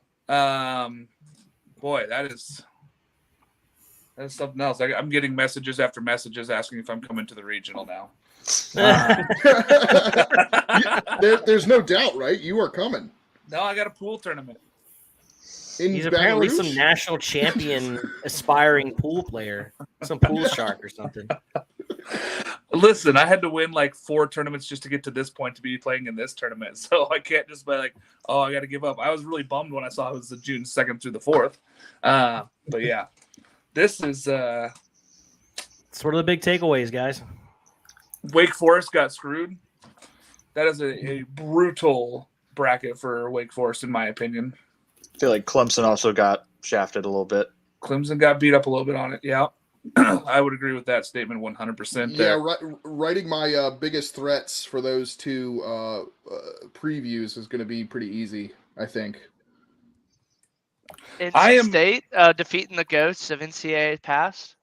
Boy, that is something else. I'm getting messages after messages asking if I'm coming to the regional now. There's no doubt, right? You are coming. No, I got a pool tournament. In He's Baton apparently Rouge? some national champion aspiring pool player, some pool shark or something. Listen, I had to win like 4 tournaments just to get to this point to be playing in this tournament. So I can't just be like, oh, I got to give up. I was really bummed when I saw it was the June 2nd through the 4th. But yeah, this is Sort of the big takeaways, guys. Wake Forest got screwed. That is a brutal bracket for Wake Forest, in my opinion. I feel like Clemson also got shafted a little bit. Clemson got beat up a little bit on it. Yeah. I would agree with that statement 100% Yeah, there. writing my biggest threats for those two previews is going to be pretty easy, I think. NC State defeating the ghosts of NCAA past.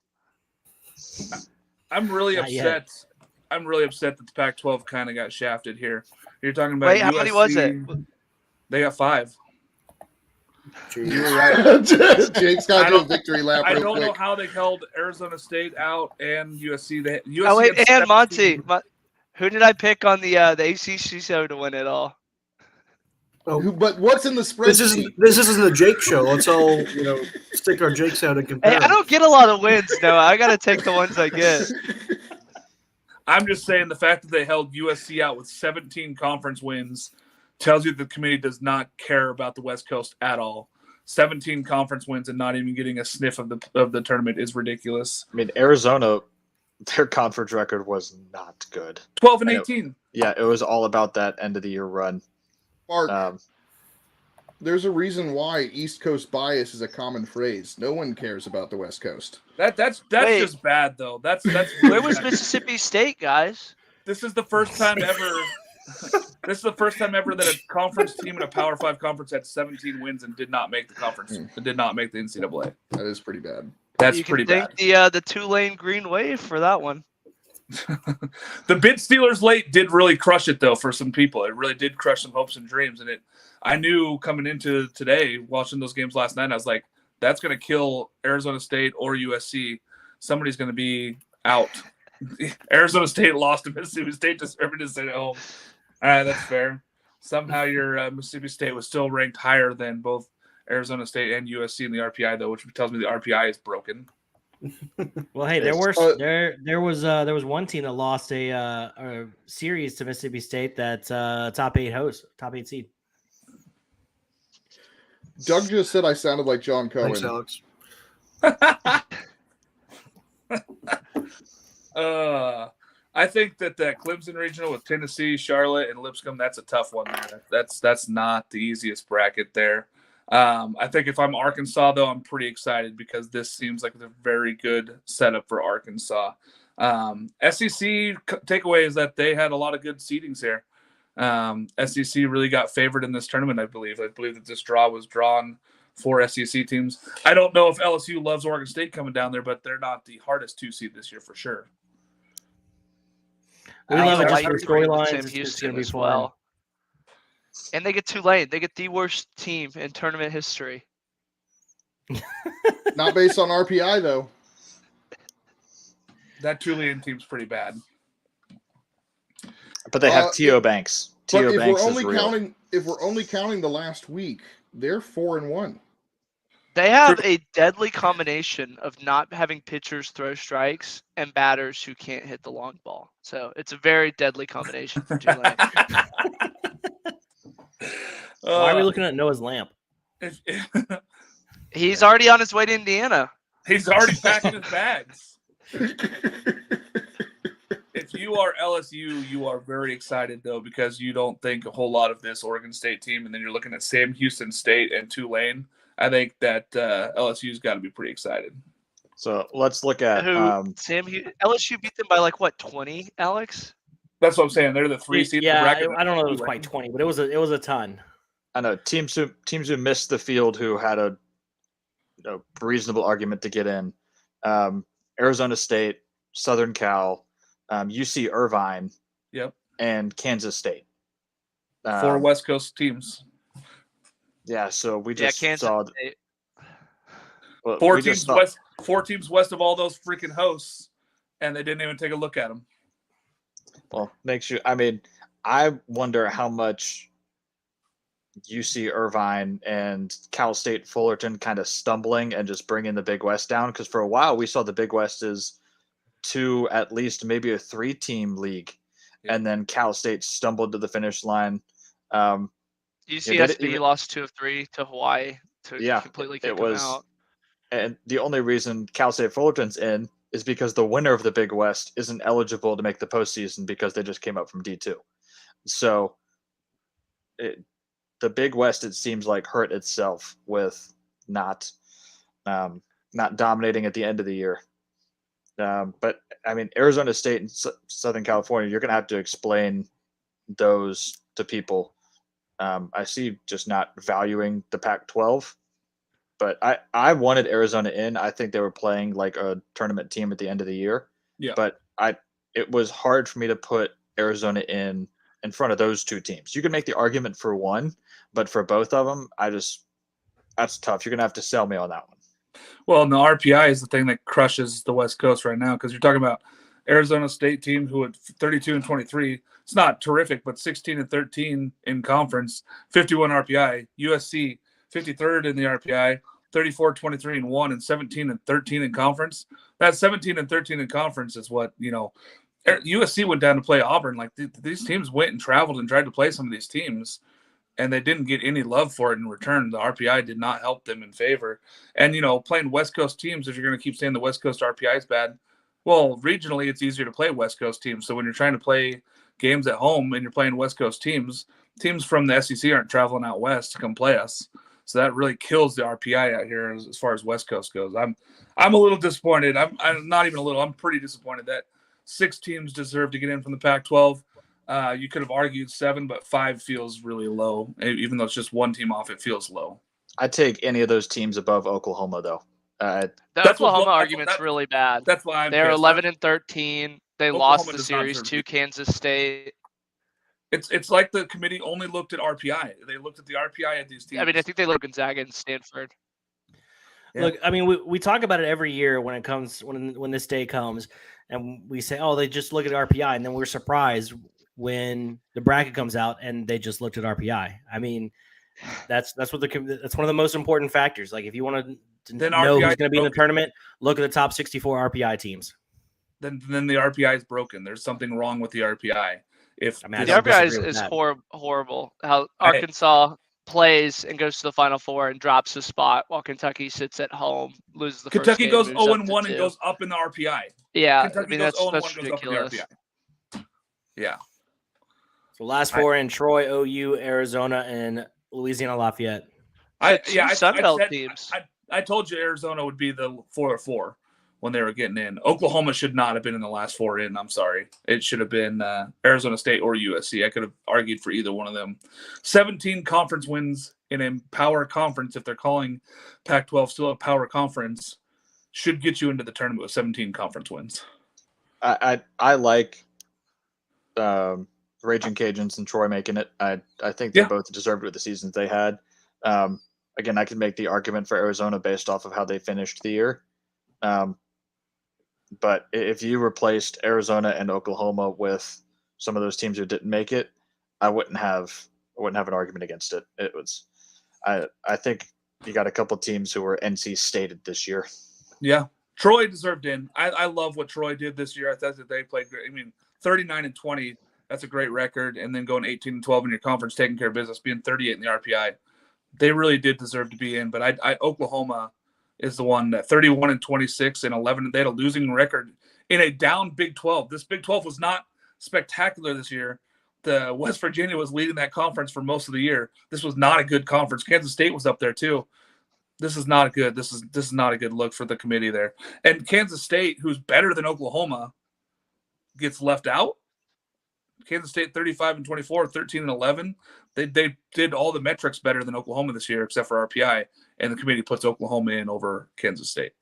I'm really Not yet. upset. I'm really upset that the Pac-12 kind of got shafted here. You're talking about Wait, USC. how many was it? They got 5. You were right. Jake's got to do a victory lap I real don't know quick. how they held Arizona State out and USC. USC Oh wait, had and 17. Monty. Who did I pick on the ACC show to win it all? But what's in the spreadsheet? This isn't a Jake show. Let's all stick our Jakes out and compare. Hey, I don't get a lot of wins, Noah. I gotta take the ones I get. I'm just saying the fact that they held USC out with 17 conference wins tells you the committee does not care about the West Coast at all. 17 conference wins and not even getting a sniff of the tournament is ridiculous. I mean, Arizona, their conference record was not good. 12 and 18. Yeah, it was all about that end of the year run. Mark, there's a reason why East Coast bias is a common phrase. No one cares about the West Coast. That's Wait. just bad though. That's Where was Mississippi State, guys? This is the first time ever. This is the first time ever that a conference team in a Power 5 conference had 17 wins and did not make the conference. Did not make the NCAA. That is pretty bad. That's You pretty can bad. thank the Tulane Green Wave for that one. The bid Steelers late did really crush it though for some people. It really did crush some hopes and dreams. And I knew coming into today, watching those games last night, I was like, that's going to kill Arizona State or USC. Somebody's going to be out. Arizona State lost to Mississippi State, deserving to stay at home. All right, that's fair. Somehow your Mississippi State was still ranked higher than both Arizona State and USC in the RPI though, which tells me the RPI is broken. Well, hey, there was one team that lost a series to Mississippi State that top 8 seed. Doug just said I sounded like John Cohen. Thanks, Alex. I think that Clemson regional with Tennessee, Charlotte, and Lipscomb, that's a tough one. Man. That's not the easiest bracket there. I think if I'm Arkansas, though, I'm pretty excited because this seems like a very good setup for Arkansas. SEC takeaway is that they had a lot of good seedings here. SEC really got favored in this tournament, I believe. I believe that this draw was drawn for SEC teams. I don't know if LSU loves Oregon State coming down there, but they're not the hardest 2 seed this year for sure. We love it I just like for storylines. Sam It's Houston going to be as fun. well. And they get Tulane. They get the worst team in tournament history. Not based on RPI though. That Tulane team's pretty bad. But they have T.O. Banks. But T.O. if Banks we're is only real. counting the last week, they're 4-1. They have a deadly combination of not having pitchers throw strikes and batters who can't hit the long ball. So it's a very deadly combination for Tulane. Why are we looking at Noah's lamp? He's already on his way to Indiana. He's already packing his bags. If you are LSU, you are very excited, though, because you don't think a whole lot of this Oregon State team, and then you're looking at Sam Houston State and Tulane. I think that LSU's got to be pretty excited. So let's look at LSU beat them by like what, 20, Alex? That's what I'm saying. They're the 3 seed. Yeah, bracket. I don't know if it was quite 20, but it was a ton. I know teams who missed the field who had a reasonable argument to get in. Arizona State, Southern Cal, UC Irvine, Yep. and Kansas State. 4 West Coast teams. Yeah, so we just Kansas saw State. well, 4 we just teams saw- 4 teams west of all those freaking hosts, and they didn't even take a look at them. Well, makes you. I mean, I wonder how much UC Irvine and Cal State Fullerton kind of stumbling and just bringing the Big West down, because for a while we saw the Big West as 2, at least maybe a 3-team league, and then Cal State stumbled to the finish line. UCSB lost 2 of 3 to Hawaii to completely kick them out. And the only reason Cal State Fullerton's in is because the winner of the Big West isn't eligible to make the postseason because they just came up from D2. So the Big West, it seems like, hurt itself with not dominating at the end of the year. But I mean, Arizona State and Southern California, you're going to have to explain those to people. I see just not valuing the Pac-12, but I wanted Arizona in. I think they were playing like a tournament team at the end of the year. Yeah. But it was hard for me to put Arizona in front of those two teams. You can make the argument for one, but for both of them, that's tough. You're going to have to sell me on that one. Well, and the RPI is the thing that crushes the West Coast right now, because you're talking about Arizona State team who at 32-23. It's not terrific, but 16-13 in conference, 51 RPI. USC 53rd in the RPI, 34-23-1, and 17-13 in conference. That 17-13 in conference is what, USC went down to play Auburn. Like these teams went and traveled and tried to play some of these teams, and they didn't get any love for it in return. The RPI did not help them in favor. And, playing West Coast teams, if you're going to keep saying the West Coast RPI is bad, well, regionally it's easier to play West Coast teams. So when you're trying to play games at home and you're playing West Coast teams from the SEC aren't traveling out west to come play us. So that really kills the RPI out here as far as West Coast goes. I'm a little disappointed. I'm not even a little. I'm pretty disappointed that 6 teams deserve to get in from the Pac-12. You could have argued 7, but 5 feels really low. Even though it's just one team off, it feels low. I'd take any of those teams above Oklahoma, though. The Oklahoma argument's really bad. That's why they're 11-13. They lost the does not series deserve to Kansas State. It's like the committee only looked at RPI. They looked at the RPI at these teams. I mean, I think they look at Gonzaga and Stanford. Yeah. Look, I mean, we talk about it every year when this day comes, and we say, oh, they just look at RPI, and then we're surprised when the bracket comes out and they just looked at RPI. I mean, that's one of the most important factors. Like, if you want to know who's going to be in the tournament, look at the top 64 RPI teams. Then the RPI is broken. There's something wrong with the RPI. The RPI is horrible. How Arkansas plays and goes to the Final Four and drops a spot while Kentucky sits at home, loses the first Kentucky game, goes moves 0-1 up to and 2. goes up in the RPI. Yeah, Kentucky that's goes ridiculous. Up in the RPI. Yeah. So last 4 in Troy, OU, Arizona, and Louisiana Lafayette. Sun Belt teams. I told you Arizona would be the 4-4 when they were getting in. Oklahoma should not have been in the last 4 in. I'm sorry. It should have been Arizona State or USC. I could have argued for either one of them. 17 conference wins in a power conference, if they're calling Pac-12 still a power conference, should get you into the tournament with 17 conference wins. I like Raging Cajuns and Troy making it. I think they both deserved it with the seasons they had. Again, I can make the argument for Arizona based off of how they finished the year. But if you replaced Arizona and Oklahoma with some of those teams who didn't make it, I wouldn't have an argument against it. It was, I think you got a couple teams who were NC stated this year. Yeah, Troy deserved in. I love what Troy did this year. I thought that they played great. I mean, 39-20, that's a great record, and then going 18-12 in your conference, taking care of business, being 38 in the RPI. They really did deserve to be in. But Oklahoma is the one that 31-26 and 11. They had a losing record in a down Big 12. This Big 12 was not spectacular this year. The West Virginia was leading that conference for most of the year. This was not a good conference. Kansas State was up there too. This is not good. This is not a good look for the committee there. And Kansas State, who's better than Oklahoma, gets left out. Kansas State 35-24, 13-11. They did all the metrics better than Oklahoma this year, except for RPI, and the committee puts Oklahoma in over Kansas State.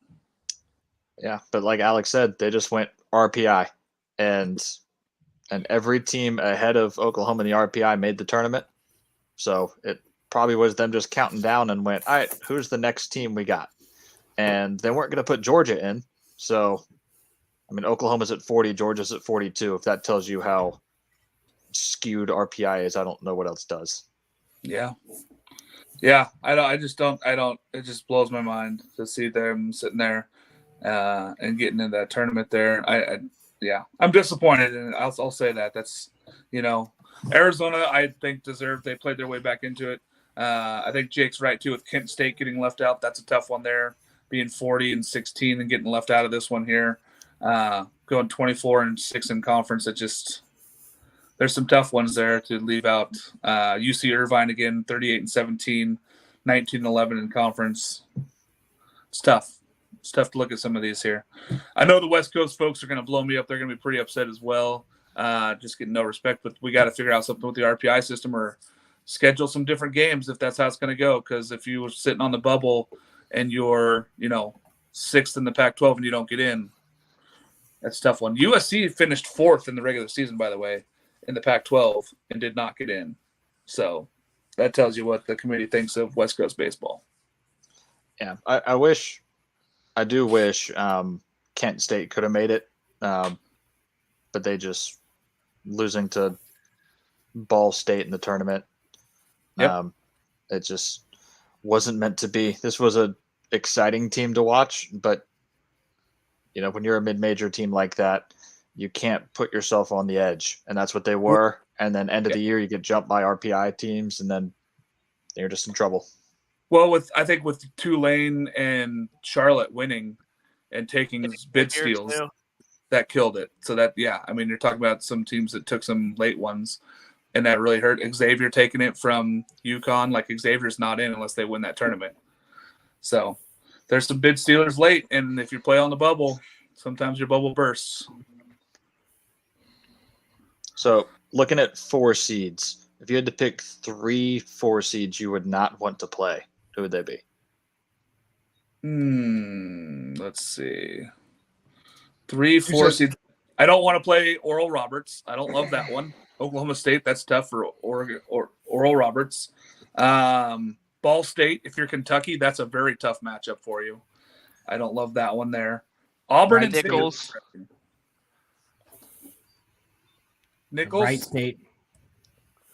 Yeah, but like Alex said, they just went RPI, and every team ahead of Oklahoma in the RPI made the tournament. So it probably was them just counting down and went, all right, who's the next team we got? And they weren't going to put Georgia in. So, I mean, Oklahoma's at 40, Georgia's at 42. If that tells you how skewed RPI is, I don't know what else does. Yeah. It just blows my mind to see them sitting there and getting in that tournament there. I'm disappointed, and I'll say that. That's, Arizona, I think deserved. They played their way back into it. I think Jake's right too with Kent State getting left out. That's a tough one there, being 40-16 and getting left out of this one here. Going 24-6 in conference, it just there's some tough ones there to leave out. UC Irvine again, 38-17, 19-11 in conference. It's tough. It's tough to look at some of these here. I know the West Coast folks are going to blow me up. They're going to be pretty upset as well. Just getting no respect, but we got to figure out something with the RPI system or schedule some different games if that's how it's going to go. Because if you were sitting on the bubble and you're, sixth in the Pac-12 and you don't get in, that's a tough one. USC finished fourth in the regular season, by the way, in the Pac-12 and did not get in. So that tells you what the committee thinks of West Coast baseball. Yeah, I do wish Kent State could have made it, but they just losing to Ball State in the tournament. Yep. It just wasn't meant to be. This was a exciting team to watch, but when you're a mid-major team like that, you can't put yourself on the edge, and that's what they were. And then end of the year, you get jumped by RPI teams, and then you're just in trouble. Well, I think with Tulane and Charlotte winning and taking bid steals, that killed it. So you're talking about some teams that took some late ones, and that really hurt. Xavier taking it from UConn, like Xavier's not in unless they win that tournament. So there's some bid stealers late, and if you play on the bubble, sometimes your bubble bursts. So looking at 4 seeds, if you had to pick 3 4 seeds you would not want to play, who would they be? Let's see. 3 4 seeds. I don't want to play Oral Roberts. I don't love that one. Oklahoma State, that's tough for Oral Roberts. Ball State, if you're Kentucky, that's a very tough matchup for you. I don't love that one there. Auburn and Nichols. Nichols.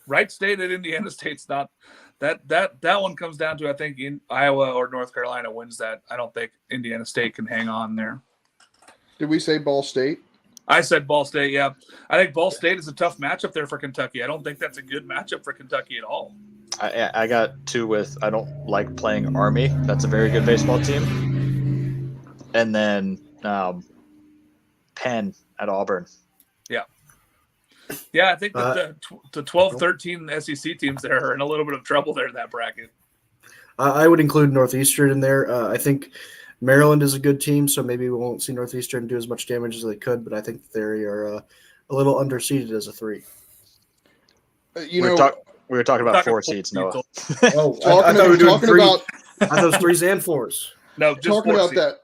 Wright State at Indiana State's not that one comes down to, I think, in Iowa or North Carolina wins that. I don't think Indiana State can hang on there. Did we say Ball State? I said Ball State, yeah. I think Ball State is a tough matchup there for Kentucky. I don't think that's a good matchup for Kentucky at all. I got 2 with I don't like playing Army. That's a very good baseball team. And then Penn at Auburn. Yeah. Yeah, I think that the 12-13 SEC teams there are in a little bit of trouble there in that bracket. I would include Northeastern in there. I think Maryland is a good team, so maybe we won't see Northeastern do as much damage as they could, but I think they are a little underseeded as a 3. We were talking about 4 seeds, Noah. Oh, I thought we were doing 3. I thought it was 3s and 4s. No, just talking 4 about seeds. that.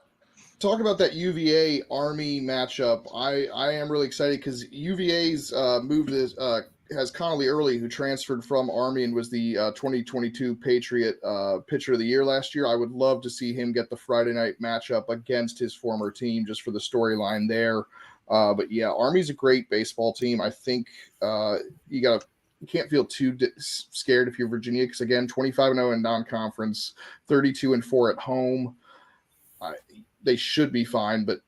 Talking about that UVA Army matchup, I am really excited because UVA's move has Connolly Early, who transferred from Army and was the 2022 Patriot Pitcher of the Year last year. I would love to see him get the Friday night matchup against his former team just for the storyline there. But yeah, Army's a great baseball team. I think you can't feel too scared if you're Virginia because, again, 25-0 in non-conference, 32-4 at home. They should be fine, but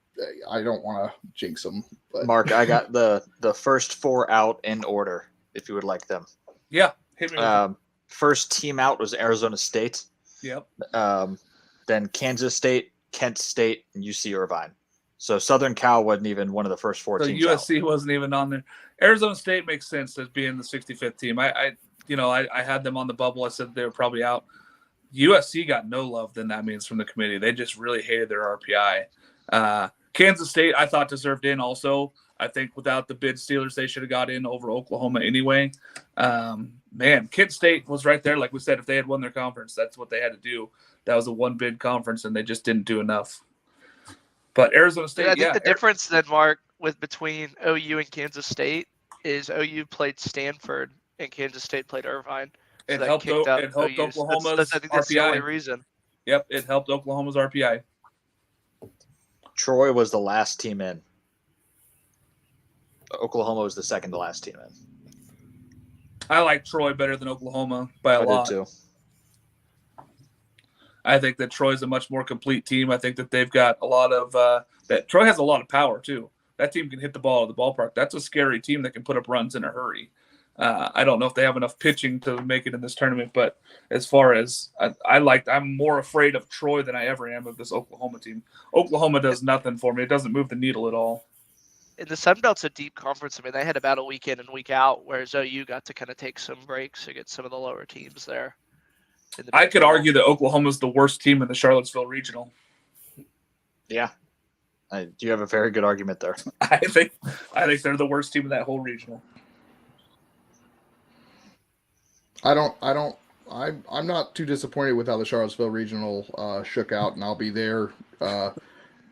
I don't want to jinx them. But. Mark, I got the first 4 out in order, if you would like them. Yeah, hit me. First team out was Arizona State. Yep. Then Kansas State, Kent State, and UC Irvine. So Southern Cal wasn't even one of the first 4 teams USC out. wasn't even on there. Arizona State makes sense as being the 65th team. I had them on the bubble. I said they were probably out. USC got no love, then that means from the committee. They just really hated their RPI. Kansas State, I thought deserved in also. I think without the bid stealers, they should have got in over Oklahoma anyway. Kent State was right there. Like we said, if they had won their conference, that's what they had to do. That was a 1-bid conference, and they just didn't do enough. But Arizona State, I think the difference then, Mark, between OU and Kansas State is OU played Stanford and Kansas State played Irvine. So it helped Oklahoma's I think that's the only RPI. reason. Yep, it helped Oklahoma's RPI. Troy was the last team in. Oklahoma was the second to last team in. I like Troy better than Oklahoma by a lot. I did too. I think that Troy's a much more complete team. I think that they've got a lot of that. Troy has a lot of power too. That team can hit the ball at the ballpark. That's a scary team that can put up runs in a hurry. I don't know if they have enough pitching to make it in this tournament, but as far as I'm more afraid of Troy than I ever am of this Oklahoma team. Oklahoma does nothing for me. It doesn't move the needle at all. in the Sun Belt's a deep conference. I mean, they had about a week in and week out, whereas OU got to kind of take some breaks against some of the lower teams there. I could argue that Oklahoma's the worst team in the Charlottesville Regional. Yeah. You have a very good argument there. I think they're the worst team in that whole regional. I'm not too disappointed with how the Charlottesville Regional shook out, and I'll be there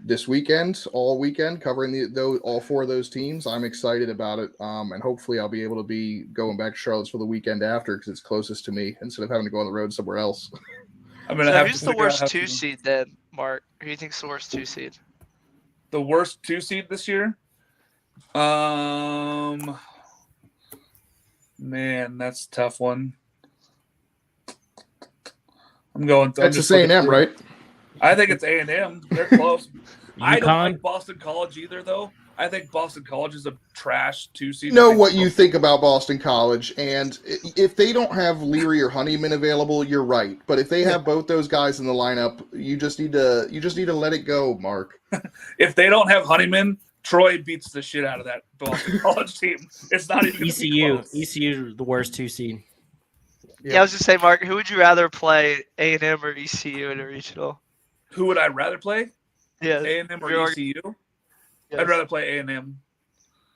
this weekend, all weekend, covering all four of those teams. I'm excited about it, and hopefully I'll be able to be going back to Charlottesville the weekend after because it's closest to me instead of having to go on the road somewhere else. I'm gonna So have who's to the figure out worst how 2 to- seed then, Mark? Who do you think's the worst 2 seed? The worst 2 seed this year? Man, that's a tough one. I'm That's just the A&M, looking- right? I think it's A&M. They're close. I don't UConn? like Boston College either, though. I think Boston College is a trash 2 seed. Know what you think about Boston College, and if they don't have Leary or Honeyman available, you're right. But if they have both those guys in the lineup, you just need to let it go, Mark. If they don't have Honeyman, Troy beats the shit out of that Boston College team. It's not even ECU, close. ECU, the worst 2 seed. Yeah, I was just saying, Mark, who would you rather play, A&M or ECU in a regional? Who would I rather play? Yeah. A&M or You're- ECU? yes. I'd rather play A&M.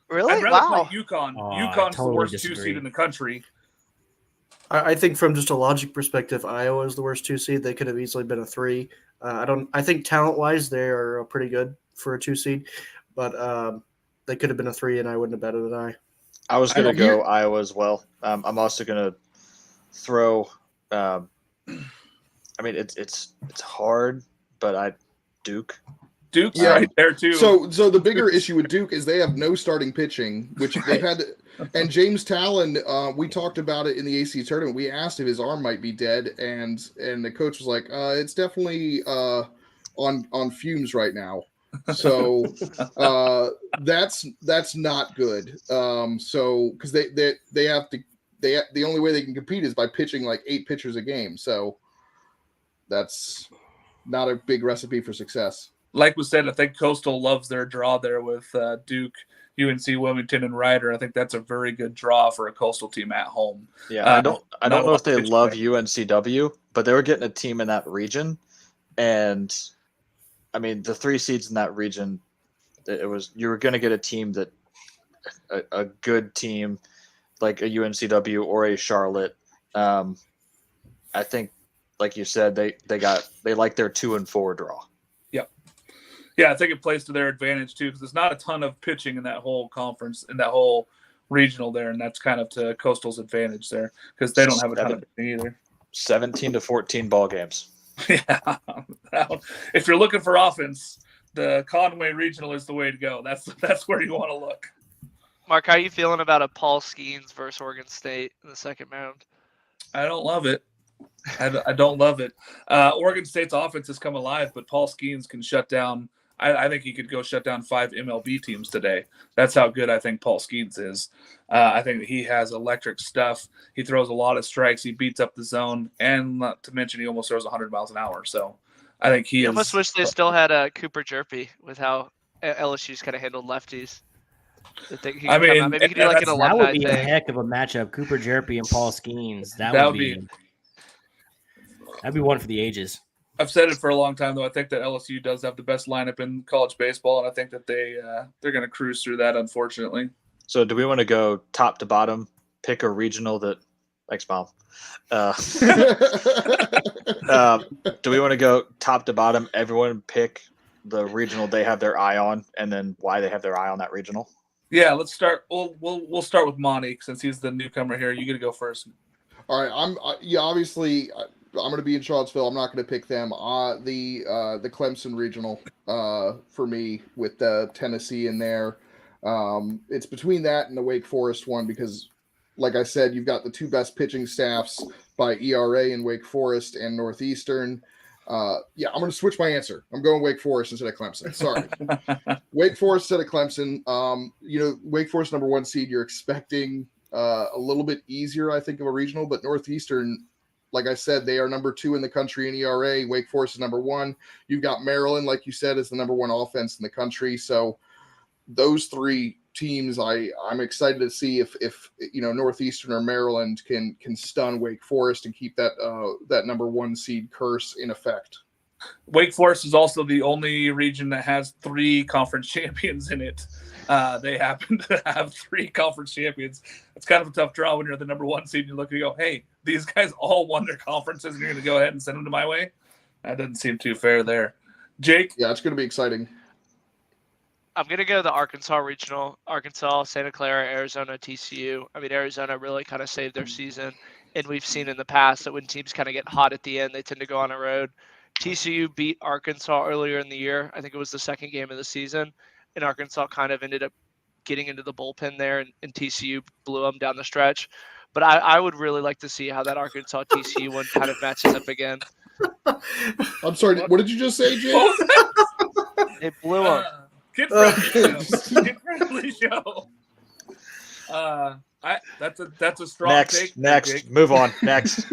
Really? I'd rather Wow. play UConn. Oh, I UConn's totally the worst 2 disagree. seed in the country. I think from just a logic perspective, Iowa is the worst 2 seed. They could have easily been a 3. I think talent wise they are pretty good for a 2 seed, but they could have been a 3, and I wouldn't have betted an eye. I was I going to don't hear- go Iowa as well. I'm also going to throw. I mean, it's hard, but Duke. Duke's Yeah. right there, too. So the bigger issue with Duke is they have no starting pitching, which they've had. And James Talon, we talked about it in the AC tournament. We asked if his arm might be dead, and the coach was like, "It's definitely on fumes right now." So that's not good. So because they have to, the only way they can compete is by pitching like 8 pitchers a game. So that's not a big recipe for success. like we said, I think Coastal loves their draw there with Duke, UNC, Wilmington, and Rider. I think that's a very good draw for a Coastal team at home. Yeah, Uh, I don't not know a if they pitching love there. UNCW, but they were getting a team in that region, and I mean the 3 seeds in that region. You were going to get a team that a good team like a UNCW or a Charlotte. I think, like you said, they like their 2 and 4 draw. Yeah, I think it plays to their advantage too, because there's not a ton of pitching in that whole conference, in that whole regional there, and that's kind of to Coastal's advantage there because they don't have a ton of pitching either. 17 to 14 ball games. Yeah, if you're looking for offense, the Conway Regional is the way to go. That's where you want to look. Mark, how are you feeling about a Paul Skeens versus Oregon State in the second round? I don't love it. I don't love it. Oregon State's offense has come alive, but Paul Skeens can shut down. I think he could go shut down 5 MLB teams today. That's how good I think Paul Skeens is. I think that he has electric stuff. He throws a lot of strikes. He beats up the zone, and not to mention he almost throws 100 miles an hour. So I think he I is. almost wish they still had Cooper Jerpy with how LSU's kind of handled lefties. I think he could I come mean, out. Maybe he could do like an that That would alumni be a thing. heck of a matchup. Cooper Jerpy and Paul Skeens. That That would would be- that'd be one for the ages. I've said it for a long time, though. I think that LSU does have the best lineup in college baseball, and I think that they're going to cruise through that, unfortunately. So do we want to go top to bottom, pick a regional that – thanks, Mom. Do we want to go top to bottom, everyone pick the regional they have their eye on, and then why they have their eye on that regional? Yeah, let's start. We'll start with Monty since he's the newcomer here. You get to go first. All right, obviously I'm going to be in Charlottesville. I'm not going to pick them. The Clemson regional for me with Tennessee in there. It's between that and the Wake Forest one because, like I said, you've got the 2 best pitching staffs by ERA in Wake Forest and Northeastern. I'm going to switch my answer. I'm going Wake Forest instead of Clemson. Sorry. Wake Forest instead of Clemson. Wake Forest number 1 seed, you're expecting a little bit easier, I think, of a regional, but Northeastern, like I said, they are number 2 in the country in ERA. Wake Forest is number 1. You've got Maryland, like you said, is the number 1 offense in the country. So those three teams, I'm excited to see if Northeastern or Maryland can stun Wake Forest and keep that number 1 seed curse in effect. Wake Forest is also the only region that has 3 conference champions in it. They happen to have 3 conference champions. It's kind of a tough draw when you're the number 1 seed and you look and you go, hey, these guys all won their conferences and you're going to go ahead and send them to my way? That doesn't seem too fair there. Jake? Yeah, it's going to be exciting. I'm going to go the Arkansas regional. Arkansas, Santa Clara, Arizona, TCU. I mean, Arizona really kind of saved their season. And we've seen in the past that when teams kind of get hot at the end, they tend to go on a road. TCU beat Arkansas earlier in the year. I think it was the second game of the season. And Arkansas kind of ended up getting into the bullpen there, and TCU blew them down the stretch. But I would really like to see how that Arkansas TCU one kind of matches up again. I'm sorry, what did you just say, Jake? They blew them. Kid-friendly show. That's a strong take. Next. Jake. Move on. Next.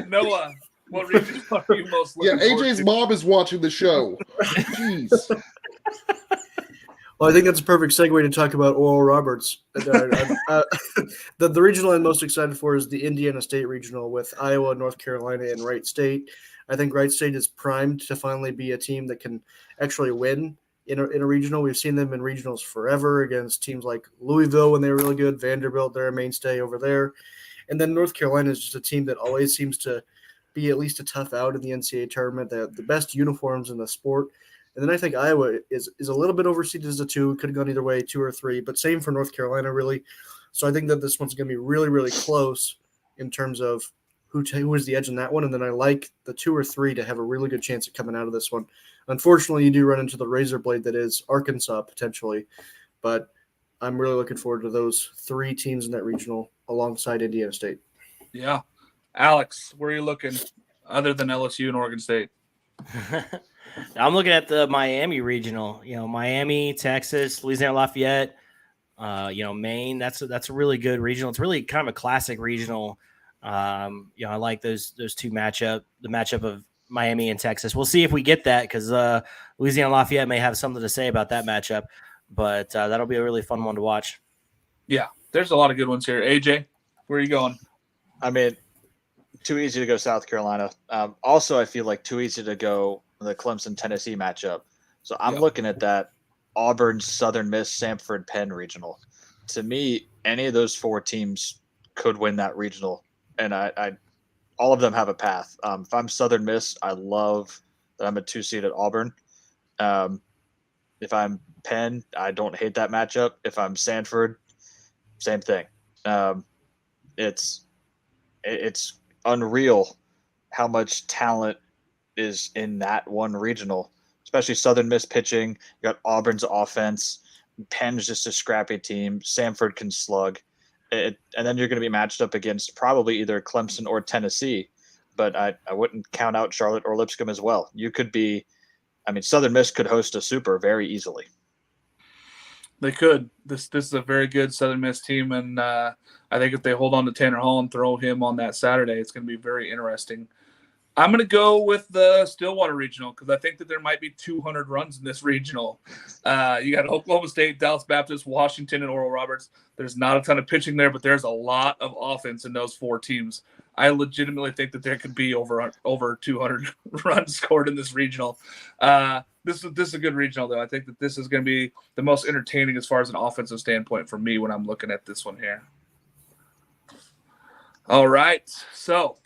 Noah, what region are you most looking forward AJ's to? mom is watching the show. Jeez. Well, I think that's a perfect segue to talk about Oral Roberts. The regional I'm most excited for is the Indiana State Regional with Iowa, North Carolina, and Wright State. I think Wright State is primed to finally be a team that can actually win in a regional. We've seen them in regionals forever against teams like Louisville when they were really good, Vanderbilt, they're a mainstay over there. And then North Carolina is just a team that always seems to be at least a tough out in the NCAA tournament. They have the best uniforms in the sport. And then I think Iowa is a little bit overseeded as a 2. Could have gone either way, 2 or 3. But same for North Carolina, really. So I think that this one's going to be really, really close in terms of who is the edge in that one. And then I like the 2 or 3 to have a really good chance of coming out of this one. Unfortunately, you do run into the razor blade that is Arkansas potentially. But I'm really looking forward to those 3 teams in that regional alongside Indiana State. Yeah. Alex, where are you looking other than LSU and Oregon State? I'm looking at the Miami regional. Miami, Texas, Louisiana Lafayette, Maine. That's a really good regional. It's really kind of a classic regional. I like those 2 matchup. The matchup of Miami and Texas. We'll see if we get that because Louisiana Lafayette may have something to say about that matchup. But that'll be a really fun one to watch. Yeah, there's a lot of good ones here. AJ, where are you going? I mean, too easy to go South Carolina. Also, I feel like too easy to go the Clemson-Tennessee matchup. So I'm looking at that Auburn, Southern Miss, Samford, Penn regional. To me, any of those 4 teams could win that regional, and I all of them have a path. If I'm Southern Miss, I love that I'm a 2 seed at Auburn. If I'm Penn, I don't hate that matchup. If I'm Samford, same thing. It's unreal how much talent is in that one regional, especially Southern Miss pitching. You got Auburn's offense. Penn's just a scrappy team. Samford can slug. And then you're going to be matched up against probably either Clemson or Tennessee. But I wouldn't count out Charlotte or Lipscomb as well. You could be – I mean, Southern Miss could host a super very easily. They could. This is a very good Southern Miss team, and I think if they hold on to Tanner Hall and throw him on that Saturday, it's going to be very interesting. I'm going to go with the Stillwater Regional because I think that there might be 200 runs in this regional. You got Oklahoma State, Dallas Baptist, Washington, and Oral Roberts. There's not a ton of pitching there, but there's a lot of offense in those 4 teams. I legitimately think that there could be over 200 runs scored in this regional. This is a good regional, though. I think that this is going to be the most entertaining as far as an offensive standpoint for me when I'm looking at this one here. All right, so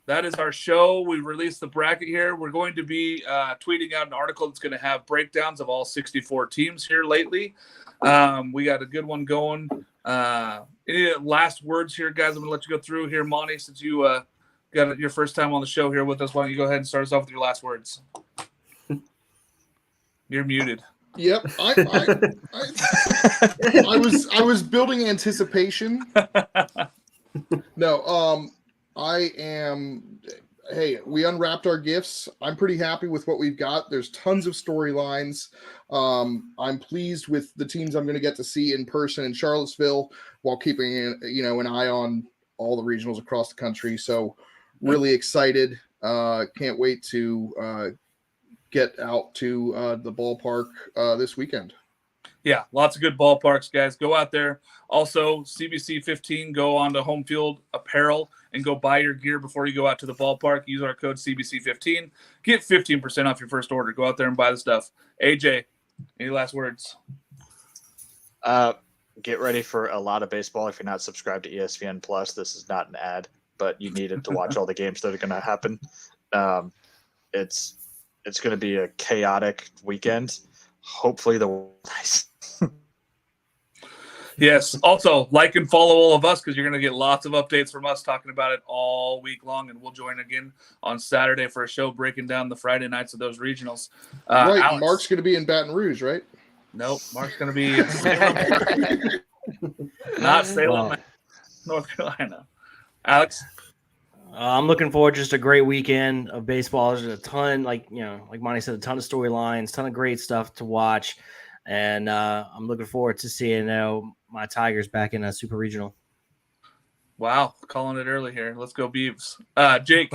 that is our show. We released the bracket here. We're going to be tweeting out an article that's going to have breakdowns of all 64 teams here lately. We got a good one going. Any last words here, guys? I'm going to let you go through here. Monty, since you got your first time on the show here with us, why don't you go ahead and start us off with your last words? You're muted. Yep. I was building anticipation. No, I am. Hey, we unwrapped our gifts. I'm pretty happy with what we've got. There's tons of storylines. I'm pleased with the teams I'm going to get to see in person in Charlottesville while keeping an eye on all the regionals across the country. So really excited. Can't wait to get out to the ballpark this weekend. Yeah, lots of good ballparks, guys. Go out there. Also, CBC 15, go on to Home Field Apparel and go buy your gear before you go out to the ballpark. Use our code CBC 15. Get 15% off your first order. Go out there and buy the stuff. AJ, any last words? Get ready for a lot of baseball. If you're not subscribed to ESPN Plus, this is not an ad, but you need it to watch all the games that are going to happen. It's going to be a chaotic weekend. Hopefully the nice. Yes. Also, like and follow all of us because you're going to get lots of updates from us talking about it all week long. And we'll join again on Saturday for a show breaking down the Friday nights of those regionals. Right. Alex, Mark's going to be in Baton Rouge, right? Nope. Mark's going to be not Salem, North Carolina. Alex? I'm looking forward to just a great weekend of baseball. There's a ton, like Monty said, a ton of storylines, ton of great stuff to watch. And I'm looking forward to seeing my Tigers back in a super regional. Wow, calling it early here. Let's go Beavs. Jake.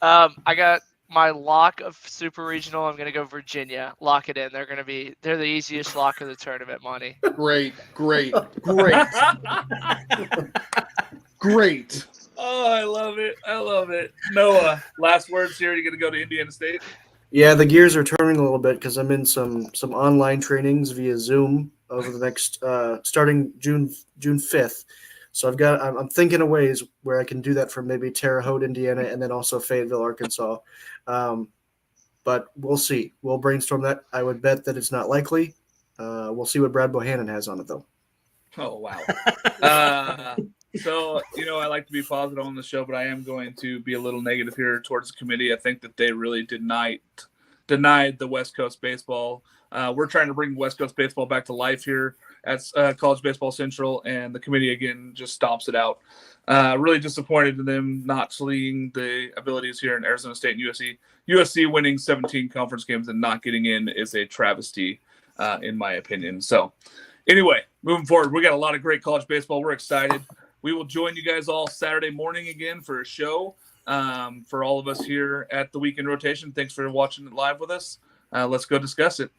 I got my lock of super regional. I'm gonna go Virginia. Lock it in. They're the easiest lock of the tournament, Monty. Great. Great. Oh, I love it. Noah, last words here. You're gonna go to Indiana State. Yeah, the gears are turning a little bit because I'm in some online trainings via Zoom over the next starting June 5th. So I'm thinking of ways where I can do that from maybe Terre Haute, Indiana, and then also Fayetteville, Arkansas. But we'll see. We'll brainstorm that. I would bet that it's not likely. We'll see what Brad Bohannon has on it, though. Oh, wow. So, I like to be positive on the show, but I am going to be a little negative here towards the committee. I think that they really denied the West Coast baseball. We're trying to bring West Coast baseball back to life here at College Baseball Central, and the committee, again, just stomps it out. Really disappointed in them not seeing the abilities here in Arizona State and USC. USC winning 17 conference games and not getting in is a travesty, in my opinion. So, anyway, moving forward, we got a lot of great college baseball. We're excited. We will join you guys all Saturday morning again for a show for all of us here at the Weekend Rotation. Thanks for watching it live with us. Let's go discuss it.